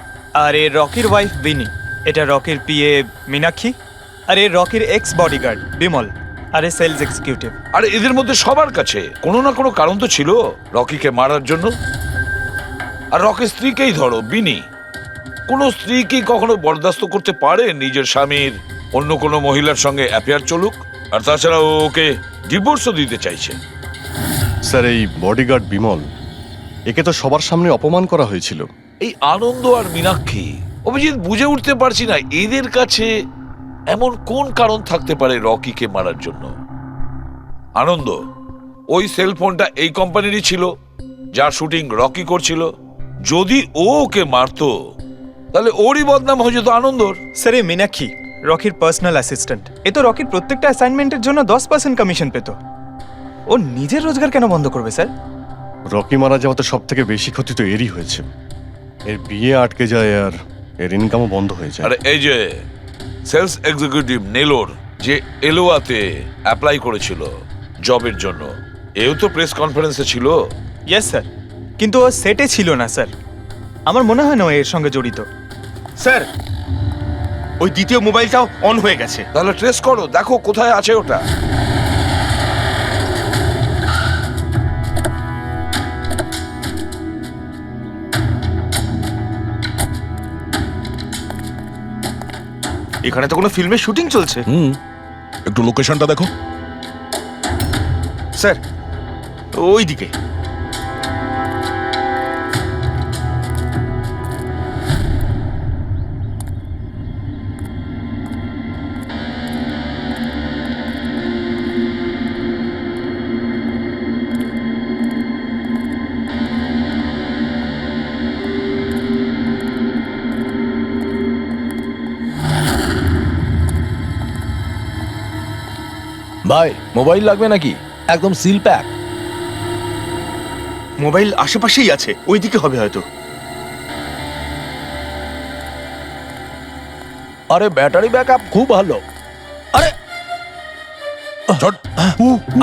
আর এ রকির ওয়াইফ বিনি। এটা রকির পিএ মীনাক্ষী, আর এ রকির এক্স বডিগার্ড বিমল, আর এ সেলস এক্সিকিউটিভ। আর এদের মধ্যে সবার কাছে কোনো না কোনো কারণ তো ছিল রকিকে মারার জন্য। আর রকির স্ত্রীকেই ধরো, বিনি। কোনো স্ত্রী কি কখনো বরদাস্ত করতে পারে নিজের স্বামীর অন্য কোনো মহিলার সঙ্গে অ্যাফেয়ার চলুক? আর তাছাড়া ওকে ডিভোর্সও দিতে চাইছে। স্যার, এই বডিগার্ড বিমল, একে তো সবার সামনে অপমান করা হয়েছিল। এই আনন্দ আর মীনাক্ষী, অভিজিৎ বুঝে উঠতে পারছি না এদের কাছে এমন কোন কারণ থাকতে পারে রকিকে মারার জন্য। আনন্দ, ওই সেলফোনটা এই কোম্পানিরই ছিল যার শুটিং রকি করছিল। যদি ও ওকে মারতো তাহলে ওরই বদনাম হয়ে যেত আনন্দর। স্যার, এই মীনাক্ষী রকির পার্সোনাল অ্যাসিস্ট্যান্ট। এ তো রকির প্রত্যেকটা অ্যাসাইনমেন্টের জন্য 10% কমিশন পেত। ও নিজের রোজগার কেন বন্ধ করবে স্যার? রকি মারা যাওয়াতে সব থেকে বেশি ক্ষতি তো এরই হয়েছে। এর বিয়ে আটকে যায় আর এর ইনকামও বন্ধ হয়ে যায়। আরে এই যে সেলস এক্সিকিউটিভ নেলোর যে এলোয়াতে অ্যাপ্লাই করেছিল জবের জন্য, এও তো প্রেস কনফারেন্সে ছিল। ইয়েস স্যার, কিন্তু ও সেটে ছিল না স্যার। আমার মনে হয় না ও এর সঙ্গে জড়িত। স্যার, ওই দ্বিতীয় মোবাইলটাও অন হয়ে গেছে। তাহলে ট্রেস করো, দেখো কোথায় আছে ওটা। এখানে তো কোনো ফিল্মের শুটিং চলছে। একটু লোকেশনটা দেখো। স্যার, ওই দিকে। ভাই মোবাইল লাগবে নাকি? একদম সিল প্যাক। মোবাইল আশেপাশেই আছে, ওই দিকে হবে হয়তো। আরে ব্যাটারি ব্যাকআপ খুব ভালো। আরে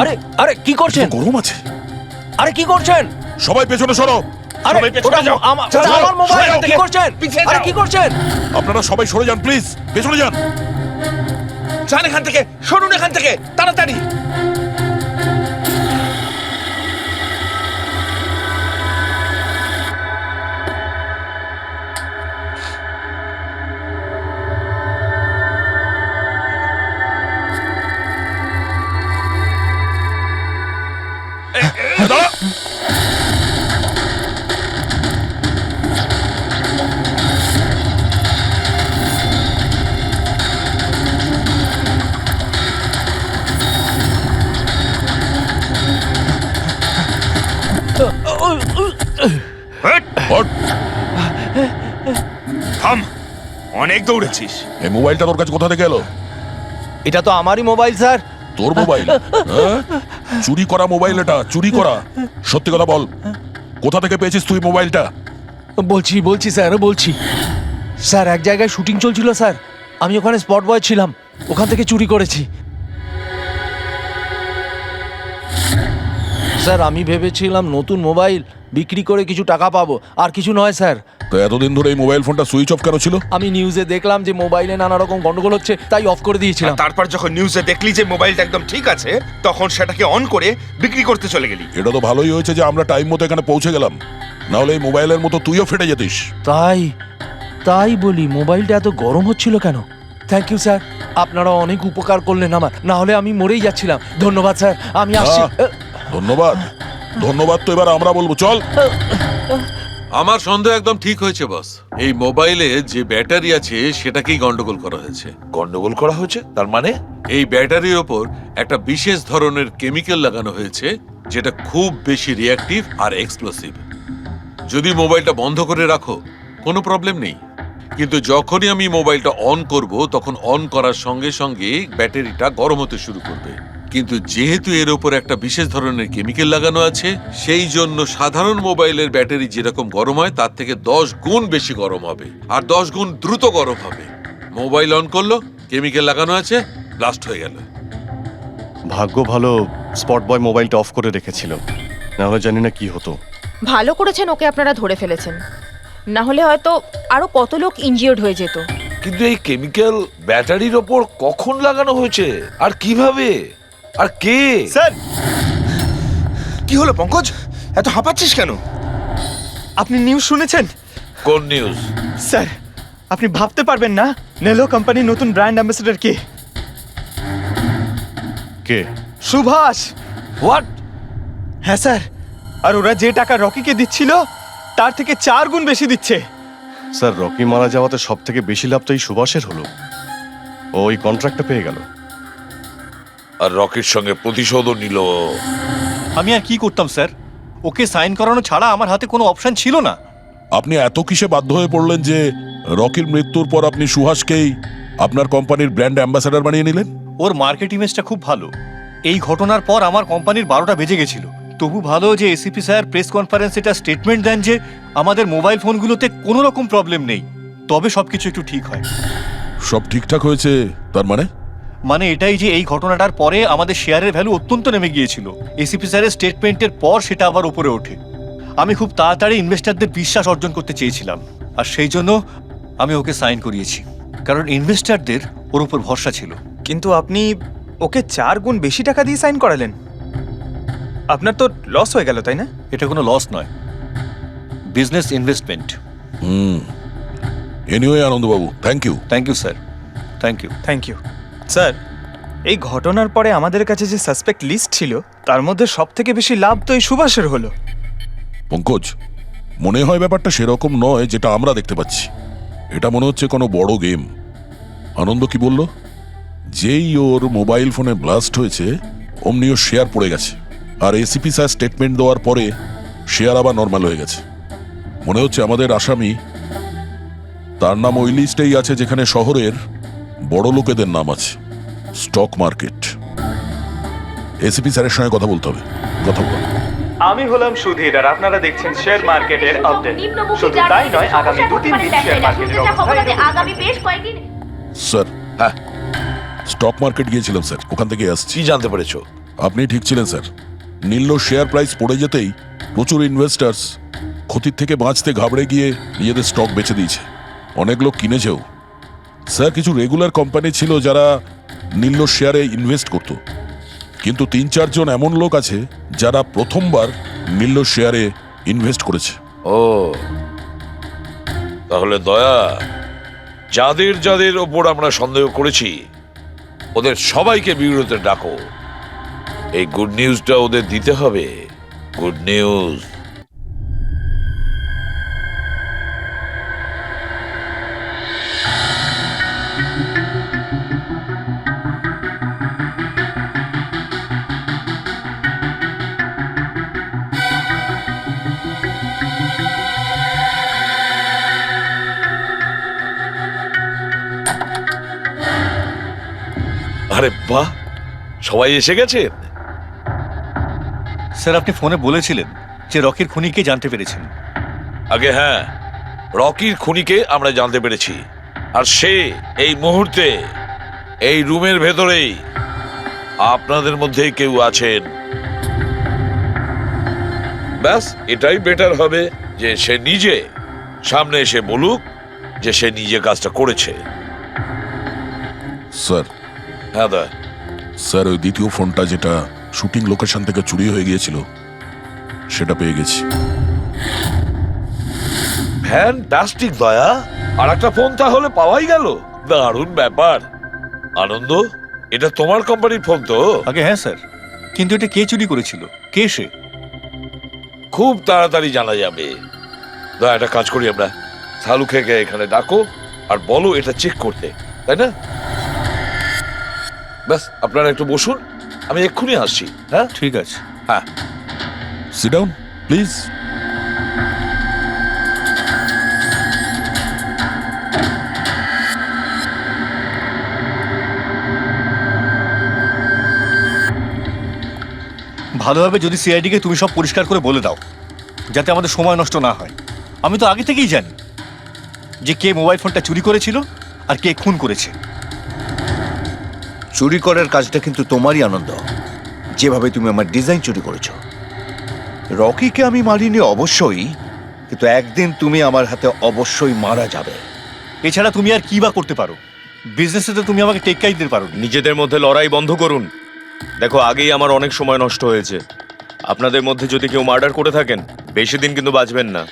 আরে আরে কি করছেন? গরম আছে। আরে কি করছেন? সবাই পেছনে সরো। আরে ওটা আমার মোবাইল, কি করছেন? আরে কি করছেন? আপনারা সবাই সরে যান প্লিজ, পেছনে যান। যান এখান থেকে, সরুন এখান থেকে তাড়াতাড়ি। দাঁড়া। হট। থাম, অনেক দৌড়েছিস। এই মোবাইলটা তোর কাছে কোথা থেকে এলো? এটা তো আমারই মোবাইল স্যার। তোর মোবাইল? হ্যাঁ? চুরি করা মোবাইল এটা, চুরি করা। সত্যি কথা বল, কোথা থেকে পেয়েছিস তুই মোবাইলটা? বলছি স্যার, বলছি স্যার, এক জায়গায় শুটিং চলছিল স্যার, আমি ওখানে স্পট বয় ছিলাম, ওখান থেকে চুরি করেছি স্যার। আমি ভেবেছিলাম নতুন মোবাইল বিক্রি করে কিছু টাকা পাবো, আর কিছু নয় স্যার। তো এতদিন ধরে এই মোবাইল ফোনটা সুইচ অফ কেন ছিল? আমি নিউজে দেখলাম যে মোবাইলে নানা রকম গন্ডগোল হচ্ছে, তাই অফ করে দিয়েছিলাম। তারপর যখন নিউজে দেখলি যে মোবাইলটা একদম ঠিক আছে, তখন সেটাকে অন করে বিক্রি করতে চলে গেলি। এটা তো ভালোই হয়েছে যে আমরা টাইম মতো এখানে পৌঁছে গেলাম, না হলে এই মোবাইলের মতো তুইও ফেটে যেতিস। তাই বলি, মোবাইলটা এত গরম হচ্ছিল কেন? থ্যাংক ইউ স্যার, আপনারা অনেক উপকার করলেন আমার, না হলে আমি মরেই যাচ্ছিলাম। ধন্যবাদ স্যার, আমি আসছি। ধন্যবাদ ধন্যবাদ তো এবার আমরা বলবো, চল। আমার সন্দেহ একদম ঠিক হয়েছে বস। এই মোবাইলে যে ব্যাটারি আছে সেটাকেই গন্ডগোল করা হয়েছে। গন্ডগোল করা হয়েছে তার মানে? এই ব্যাটারির ওপর একটা বিশেষ ধরনের কেমিক্যাল লাগানো হয়েছে যেটা খুব বেশি রিঅ্যাক্টিভ আর এক্সপ্লোসিভ। যদি মোবাইলটা বন্ধ করে রাখো কোনো প্রবলেম নেই, কিন্তু যখনই আমি মোবাইলটা অন করব তখন অন করার সঙ্গে সঙ্গে ব্যাটারিটা গরম হতে শুরু করবে। কিন্তু যেহেতু এর উপর একটা বিশেষ ধরনের কেমিক্যাল লাগানো আছে, সেই জন্য সাধারণ মোবাইলের ব্যাটারি যেরকম গরম হয় তার থেকে 10 গুণ বেশি গরম হবে, আর 10 গুণ দ্রুত গরম হবে। মোবাইল অন করলো, কেমিক্যাল লাগানো আছে, ব্লাস্ট হয়ে গেল। ভাগ্য ভালো স্পট বয় মোবাইলটা অফ করে রেখেছিল, না হলে জানি না কি হতো। ভালো করেছেন ওকে আপনারা ধরে ফেলেছেন, না হলে হয়তো আরো কত লোক ইনজিওর্ড হয়ে যেত। কিন্তু এই কেমিক্যাল ব্যাটারির ওপর কখন লাগানো হয়েছে, আর কিভাবে, আর কে? স্যার, কি হলো পঙ্কজ, এত হাঁপাচ্ছিস কেন? আপনি নিউজ শুনেছেন? কোন নিউজ? স্যার, আপনি ভাবতে পারবেন না নেলো কোম্পানির নতুন ব্র্যান্ড অ্যাম্বাসেডর কে? কে? সুভাষ। হোয়াট? হ্যাঁ স্যার, আর ওরা যে টাকা রকিকে দিচ্ছিল তার থেকে 4 গুণ বেশি দিচ্ছে। স্যার, রকি মারা যাওয়াতে সব থেকে বেশি লাভ তো এই সুভাষের হলো। ও ওই কন্ট্রাক্টটা পেয়ে গেল, আর রকির সঙ্গে প্রতিশোধও নিল। আমি আর কি করতাম স্যার? ওকে সাইন করানো ছাড়া আমার হাতে কোনো অপশন ছিল না। আপনি এত কিসে বাধ্য হয়ে পড়লেন যে রকির মৃত্যুর পর আপনি সুহাসকেই আপনার কোম্পানির ব্র্যান্ড অ্যাম্বাসেডর বানিয়ে নিলেন? ওর মার্কেট ইমেজটা খুব ভালো। এই ঘটনার পর আমার কোম্পানির 12টা বেজে গেছিল, তবু ভালো যে এসিপি স্যার প্রেস কনফারেন্সে একটা স্টেটমেন্ট দেন যে আমাদের মোবাইল ফোনগুলোতে কোনো রকম প্রবলেম নেই, তবে সবকিছু একটু ঠিক হয়। সব ঠিকঠাক হয়েছে তার মানে? মানে এটাই যে এই ঘটনাটার পরে আমাদের শেয়ারের ভ্যালু অত্যন্ত নেমে গিয়েছিল। এসিপি স্যারের স্টেটমেন্টের পর সেটা আবার উপরে ওঠে। আমি খুব তাড়াতাড়ি ইনভেস্টরদের বিশ্বাস অর্জন করতে চেয়েছিলাম, আর সেই জন্য আমি ওকে সাইন করিয়েছি, কারণ ইনভেস্টরদের ওর উপর ভরসা ছিল। কিন্তু আপনি ওকে 4 গুণ বেশি টাকা দিয়ে সাইন করালেন, আপনার তো লস হয়ে গেল, তাই না? এটা কোনো লস নয়, বিজনেস ইনভেস্টমেন্ট। এনিওয়ে আনন্দবাবু, thank you. Thank you sir, thank you. Thank you sir. এই ঘটনার পরে আমাদের কাছে যে সাসপেক্ট লিস্ট ছিল তার মধ্যে সবথেকে বেশি লাভ তো এই সুভাষের হলো। পঙ্কজ, মনে হয় ব্যাপারটা সেরকম নয় যেটা আমরা দেখতে পাচ্ছি। এটা মনে হচ্ছে কোনো বড় গেম। আনন্দ কি বলল? যেই ওর মোবাইল ফোনে ব্লাস্ট হয়েছে অমনি ওর শেয়ার পড়ে গেছে, আর এসিপি স্যার স্টেটমেন্ট দেওয়ার পরে শেয়ার আবার নর্মাল হয়ে গেছে। মনে হচ্ছে আমাদের আসামি, তার নাম ওই লিস্টেই আছে যেখানে শহরের বড় লোকেদের নাম আছে, স্টক মার্কেট। এসিপি স্যারের সঙ্গে কথা বলতে হবে। কথা বল। আমি হলাম সুধীর, আর আপনারা দেখছেন শেয়ার মার্কেটের আপডেট। শুধু তাই নয়, আগামী 2-3 দিন শেয়ার মার্কেটের অবস্থা আগামী বেশ কয়েকদিন। স্যার, হ্যাঁ, স্টক মার্কেট গিয়েছিলাম স্যার, ওখান থেকে আসছি। কি জানতে পেরেছো? আপনি ঠিক ছিলেন স্যার। নীল শেয়ার প্রাইস পড়ে যেতেই প্রচুর ইনভেস্টার্স ক্ষতির থেকে বাঁচতে ঘাবড়ে গিয়ে নিজেদের স্টক বেচে দিয়েছে। অনেক লোক কিনেছেও। স্যার, কিছু রেগুলার কোম্পানি ছিল যারা নীল শেয়ারে ইনভেস্ট করত, কিন্তু 3-4 জন এমন লোক আছে যারা প্রথমবার নীল শেয়ারে ইনভেস্ট করেছে। ও, তাহলে দয়া, যাদের যাদের ওপর আমরা সন্দেহ করেছি ওদের সবাইকে বিরুদ্ধে ডাকো। এই গুড নিউজটা ওদের দিতে হবে। Good news. আরে বাহ, সবাই এসে গেছেন। স্যার, আপনি ফোনে বলেছিলেন যে রকির খুনিকে জানতে পেরেছেন। আগে হ্যাঁ, রকির খুনিকে আমরা জানতে পেরেছি, আর সে এই মুহূর্তে এই রুমের ভেতরেই আপনাদের মধ্যেই কেউ আছেন। ব্যাস, এটাই বেটার হবে যে সে নিজে সামনে এসে বলুক যে সে নিজে কাজটা করেছে। স্যার, হ্যাঁ দা। স্যার, ওই দ্বিতীয় ফোনটা যেটা শুটিং লোকেশন থেকে চুরি হয়ে গিয়েছিল সেটা পেয়ে গেছি। ফ্যান্টাস্টিক দয়া, আর একটা ফোন তাহলে পাওয়াই গেল। দারুণ ব্যাপার। আনন্দ, এটা তোমার কোম্পানির ফোন তো? আগে হ্যাঁ স্যার, কিন্তু এটা কে চুরি করেছিল, কে সে? খুব তাড়াতাড়ি জানা যাবে। দয়া, একটা কাজ করি আমরা, সালু খেকে এখানে ডাকো আর বলো এটা চেক করতে, তাই না? ব্যাস, আপনারা একটু বসুন, আমি এক্ষুনি আসছি। হ্যাঁ, ঠিক আছে। হ্যাঁ, সিট ডাউন প্লিজ। ভালো হবে যদি সিআইডিকে তুমি সব পরিষ্কার করে বলে দাও, যাতে আমাদের সময় নষ্ট না হয়। আমি তো আগে থেকেই জানি যে কে মোবাইল ফোনটা চুরি করেছিল আর কে খুন করেছে। চুরি করার কাজটা কিন্তু তোমারই, আনন্দ। যেভাবে তুমি আমার ডিজাইন চুরি করেছো। রকিকে আমি মারিনি অবশ্যই, কিন্তু একদিন তুমি আমার হাতে অবশ্যই মারা যাবে। এছাড়া তুমি আর কি বা করতে পারো? বিজনেসে তো তুমি আমাকে টেক্কাই দিতে পারো। নিজেদের মধ্যে লড়াই বন্ধ করুন। দেখো, আগেই আমার অনেক সময় নষ্ট হয়েছে। আপনাদের মধ্যে যদি কেউ মার্ডার করে থাকেন, বেশি দিন কিন্তু বাঁচবেন না।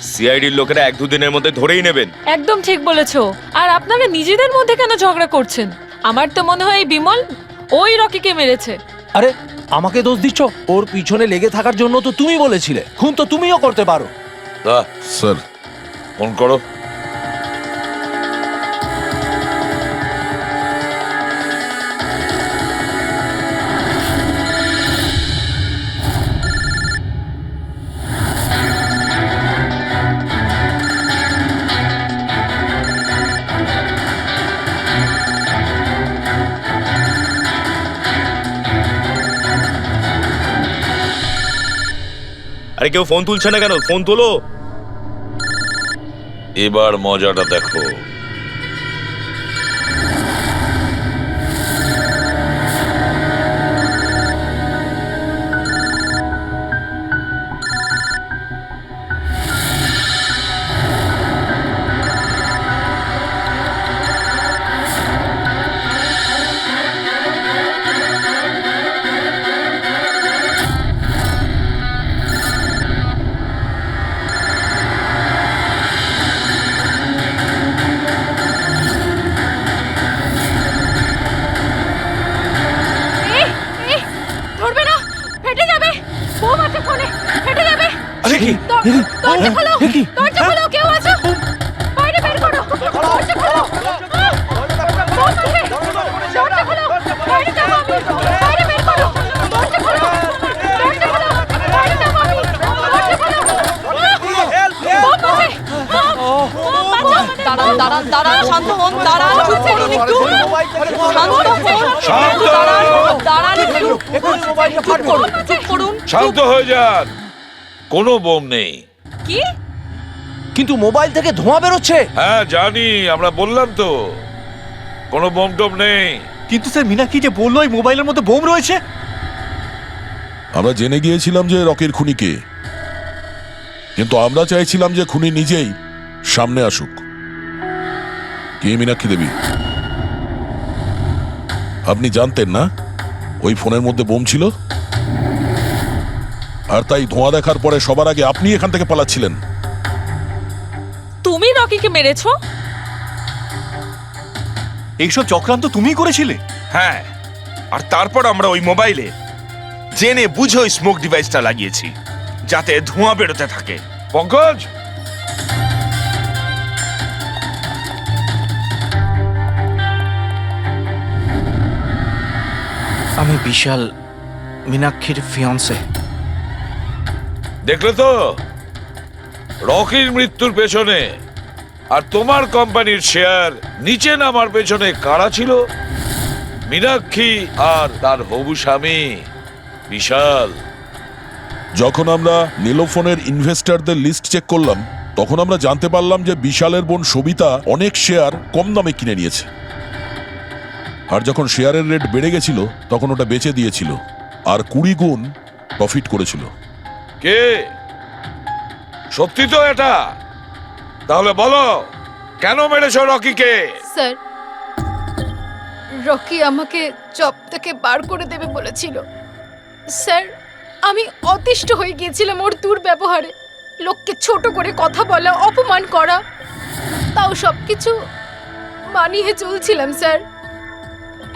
সিআইডির লোকেরা 1-2 দিনের মধ্যে ধরেই নেবেন। একদম ঠিক বলেছো। আর আপনারা নিজেদের মধ্যে কেন ঝগড়া করছেন? আমার তো মনে হয় এই বিমল ওই রকিকে মেরেছে। আরে, আমাকে দোষ দিচ্ছ? ওর পিছনে লেগে থাকার জন্য তো তুমি বলেছিলে। খুন তো তুমিও করতে পারো। দা, স্যার, ফোন করো। আরে কেউ ফোন তুলছে না কেন? ফোন তোলো। এবার মজাটা দেখো। ধরবে না, ফেটে যাবে। বোম আছে ফোনে, ফেটে যাবে। আরে কি দরজা খোলো, দরজা খোলো, কেউ আছো? বাইরে বের করো, দরজা খোলো। বোম আছে, দরজা খোলো, বাইরে যাবো আমি। বাইরে বের করো, দরজা খোলো, দরজা খোলো, বাইরে যাবো আমি। দরজা খোলো। বোম আছে। দাঁড়ান দাঁড়ান দাঁড়ান, শান্ত হন, দাঁড়ান, চুপ করুন একটু, শান্ত হন, দাঁড়ান একটু, চুপ করুন, চুপ করুন। শান্ত হয়ে যান, কোনো বোম নেই। কি? কিন্তু মোবাইল থেকে ধোঁয়া বেরোচ্ছে। হ্যাঁ জানি, আমরা বললাম তো কোনো বোম টোম নেই। কিন্তু স্যার মীনাক্ষী যে বললো এই মোবাইলের মধ্যে বোম রয়েছে। আমরা জেনে গিয়েছিলাম যে রকির খুনি কে, কিন্তু আমরা চাইছিলাম যে খুনি নিজেই সামনে আসুক। কে মীনাক্ষী দেবী? আপনি জানতেন না ওই ফোনের মধ্যে বোম ছিল? আর তাই ধোঁয়া দেখার পরে সবার আগে আপনি এখান থেকে পালাচ্ছিলেন। তুমি রকিকে মেরেছো? এইসব চক্রান্ত তুমিই করেছিলে? হ্যাঁ, আর তারপর আমরা ওই মোবাইলে জেনে বুঝে ওই স্মোক ডিভাইসটা লাগিয়েছি, যাতে ধোঁয়া বেরোতে থাকে। পঙ্কজ, আমি বিশাল, মীনাক্ষীর ফিয়ান্সে। দেখলে তো রকির মৃত্যুর পেছনে আর তোমার কোম্পানির শেয়ার নিচে নামার পেছনে কারা ছিল? মীনাক্ষী আর তার হবু স্বামী বিশাল। যখন আমরা নীলোফোনের ইনভেস্টরদের লিস্ট চেক করলাম, তখন আমরা জানতে পারলাম যে বিশালের বোন সবিতা অনেক শেয়ার কম দামে কিনে নিয়েছে। আর যখন শেয়ারের রেট বেড়ে গেছিল তখন ওটা বেচে দিয়েছিল আর 20 গুণ প্রফিট করেছিল। কে? সত্যি তো এটা? তাহলে বলো, কেন মেরেছো রকিকে? স্যার, রকি আমাকে জব থেকে বার করে দেবে বলেছিল। স্যার, আমি অতিষ্ঠ হয়ে গিয়েছিলাম ওর দুর্ব্যবহারে। লোককে ছোট করে কথা বলা, অপমান করা, তাও সবকিছু মানিয়ে চলছিলাম স্যার।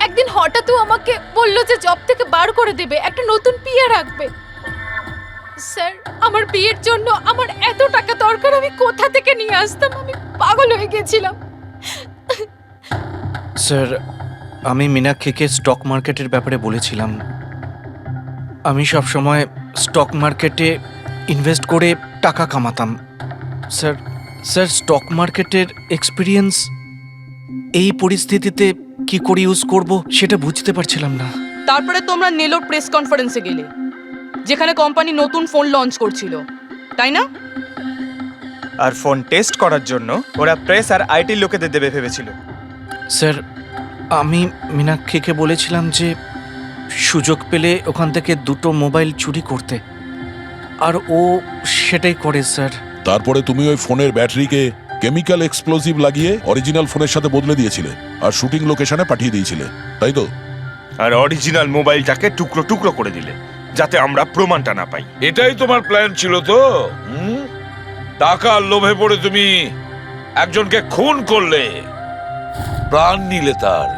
একদিন হঠাৎ ও আমাকে বলল যে জব থেকে বার করে দেবে, একটা নতুন পিএ রাখবে। স্যার, আমার বিয়ের জন্য আমার এত টাকা দরকার, আমি কোথা থেকে নিয়ে আসতাম? আমি পাগল হয়ে গেছিলাম। স্যার, আমি মীনাক্ষীকে স্টক মার্কেটের ব্যাপারে বলেছিলাম। আমি সব সময় স্টক মার্কেটে ইনভেস্ট করে টাকা কামাতাম। স্যার, স্টক মার্কেটের এক্সপিরিয়েন্স এই পরিস্থিতিতে কি করে ইউজ করব সেটা বুঝতে পারছিলাম না। তারপরে তোমরা নেলোর প্রেস কনফারেন্সে গেলে, যেখানে কোম্পানি নতুন ফোন লঞ্চ করছিল, তাই না? আর ফোন টেস্ট করার জন্য ওরা প্রেস আর আইটি লোকেদের দেবে ভেবেছিল। স্যার, আমি মীনাক্ষীকে বলেছিলাম যে সুযোগ পেলে ওখান থেকে 2টো মোবাইল চুরি করতে, আর ও সেটাই করে স্যার। তারপরে তুমি ওই ফোনের ব্যাটারিকে কেমিক্যাল এক্সপ্লোসিভ লাগিয়ে অরিজিনাল ফোনের সাথে বদলে দিয়েছিলে আর শুটিং লোকেশনে পাঠিয়ে দিয়েছিলে, তাই তো? আর অরিজিনাল মোবাইলটাকে টুকরো টুকরো করে দিলে, যাতে আমরা প্রমাণটা না পাই। এটাই তোমার প্ল্যান ছিল তো? টাকার লোভে পড়ে তুমি একজনকে খুন করলে, প্রাণ নিলে তার।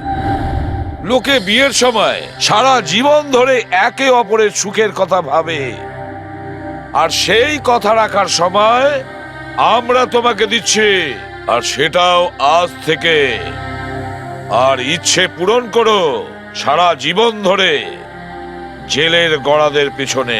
লোকে বিয়ের সময় সারা জীবন ধরে একে অপরের সুখের কথা ভাবে, আর সেই কথা রাখার সময় আমরা তোমাকে দিচ্ছি, আর সেটাও আজ থেকে। আর ইচ্ছে পূরণ করো সারা জীবন ধরে জেলের গড়াদের পিছনে।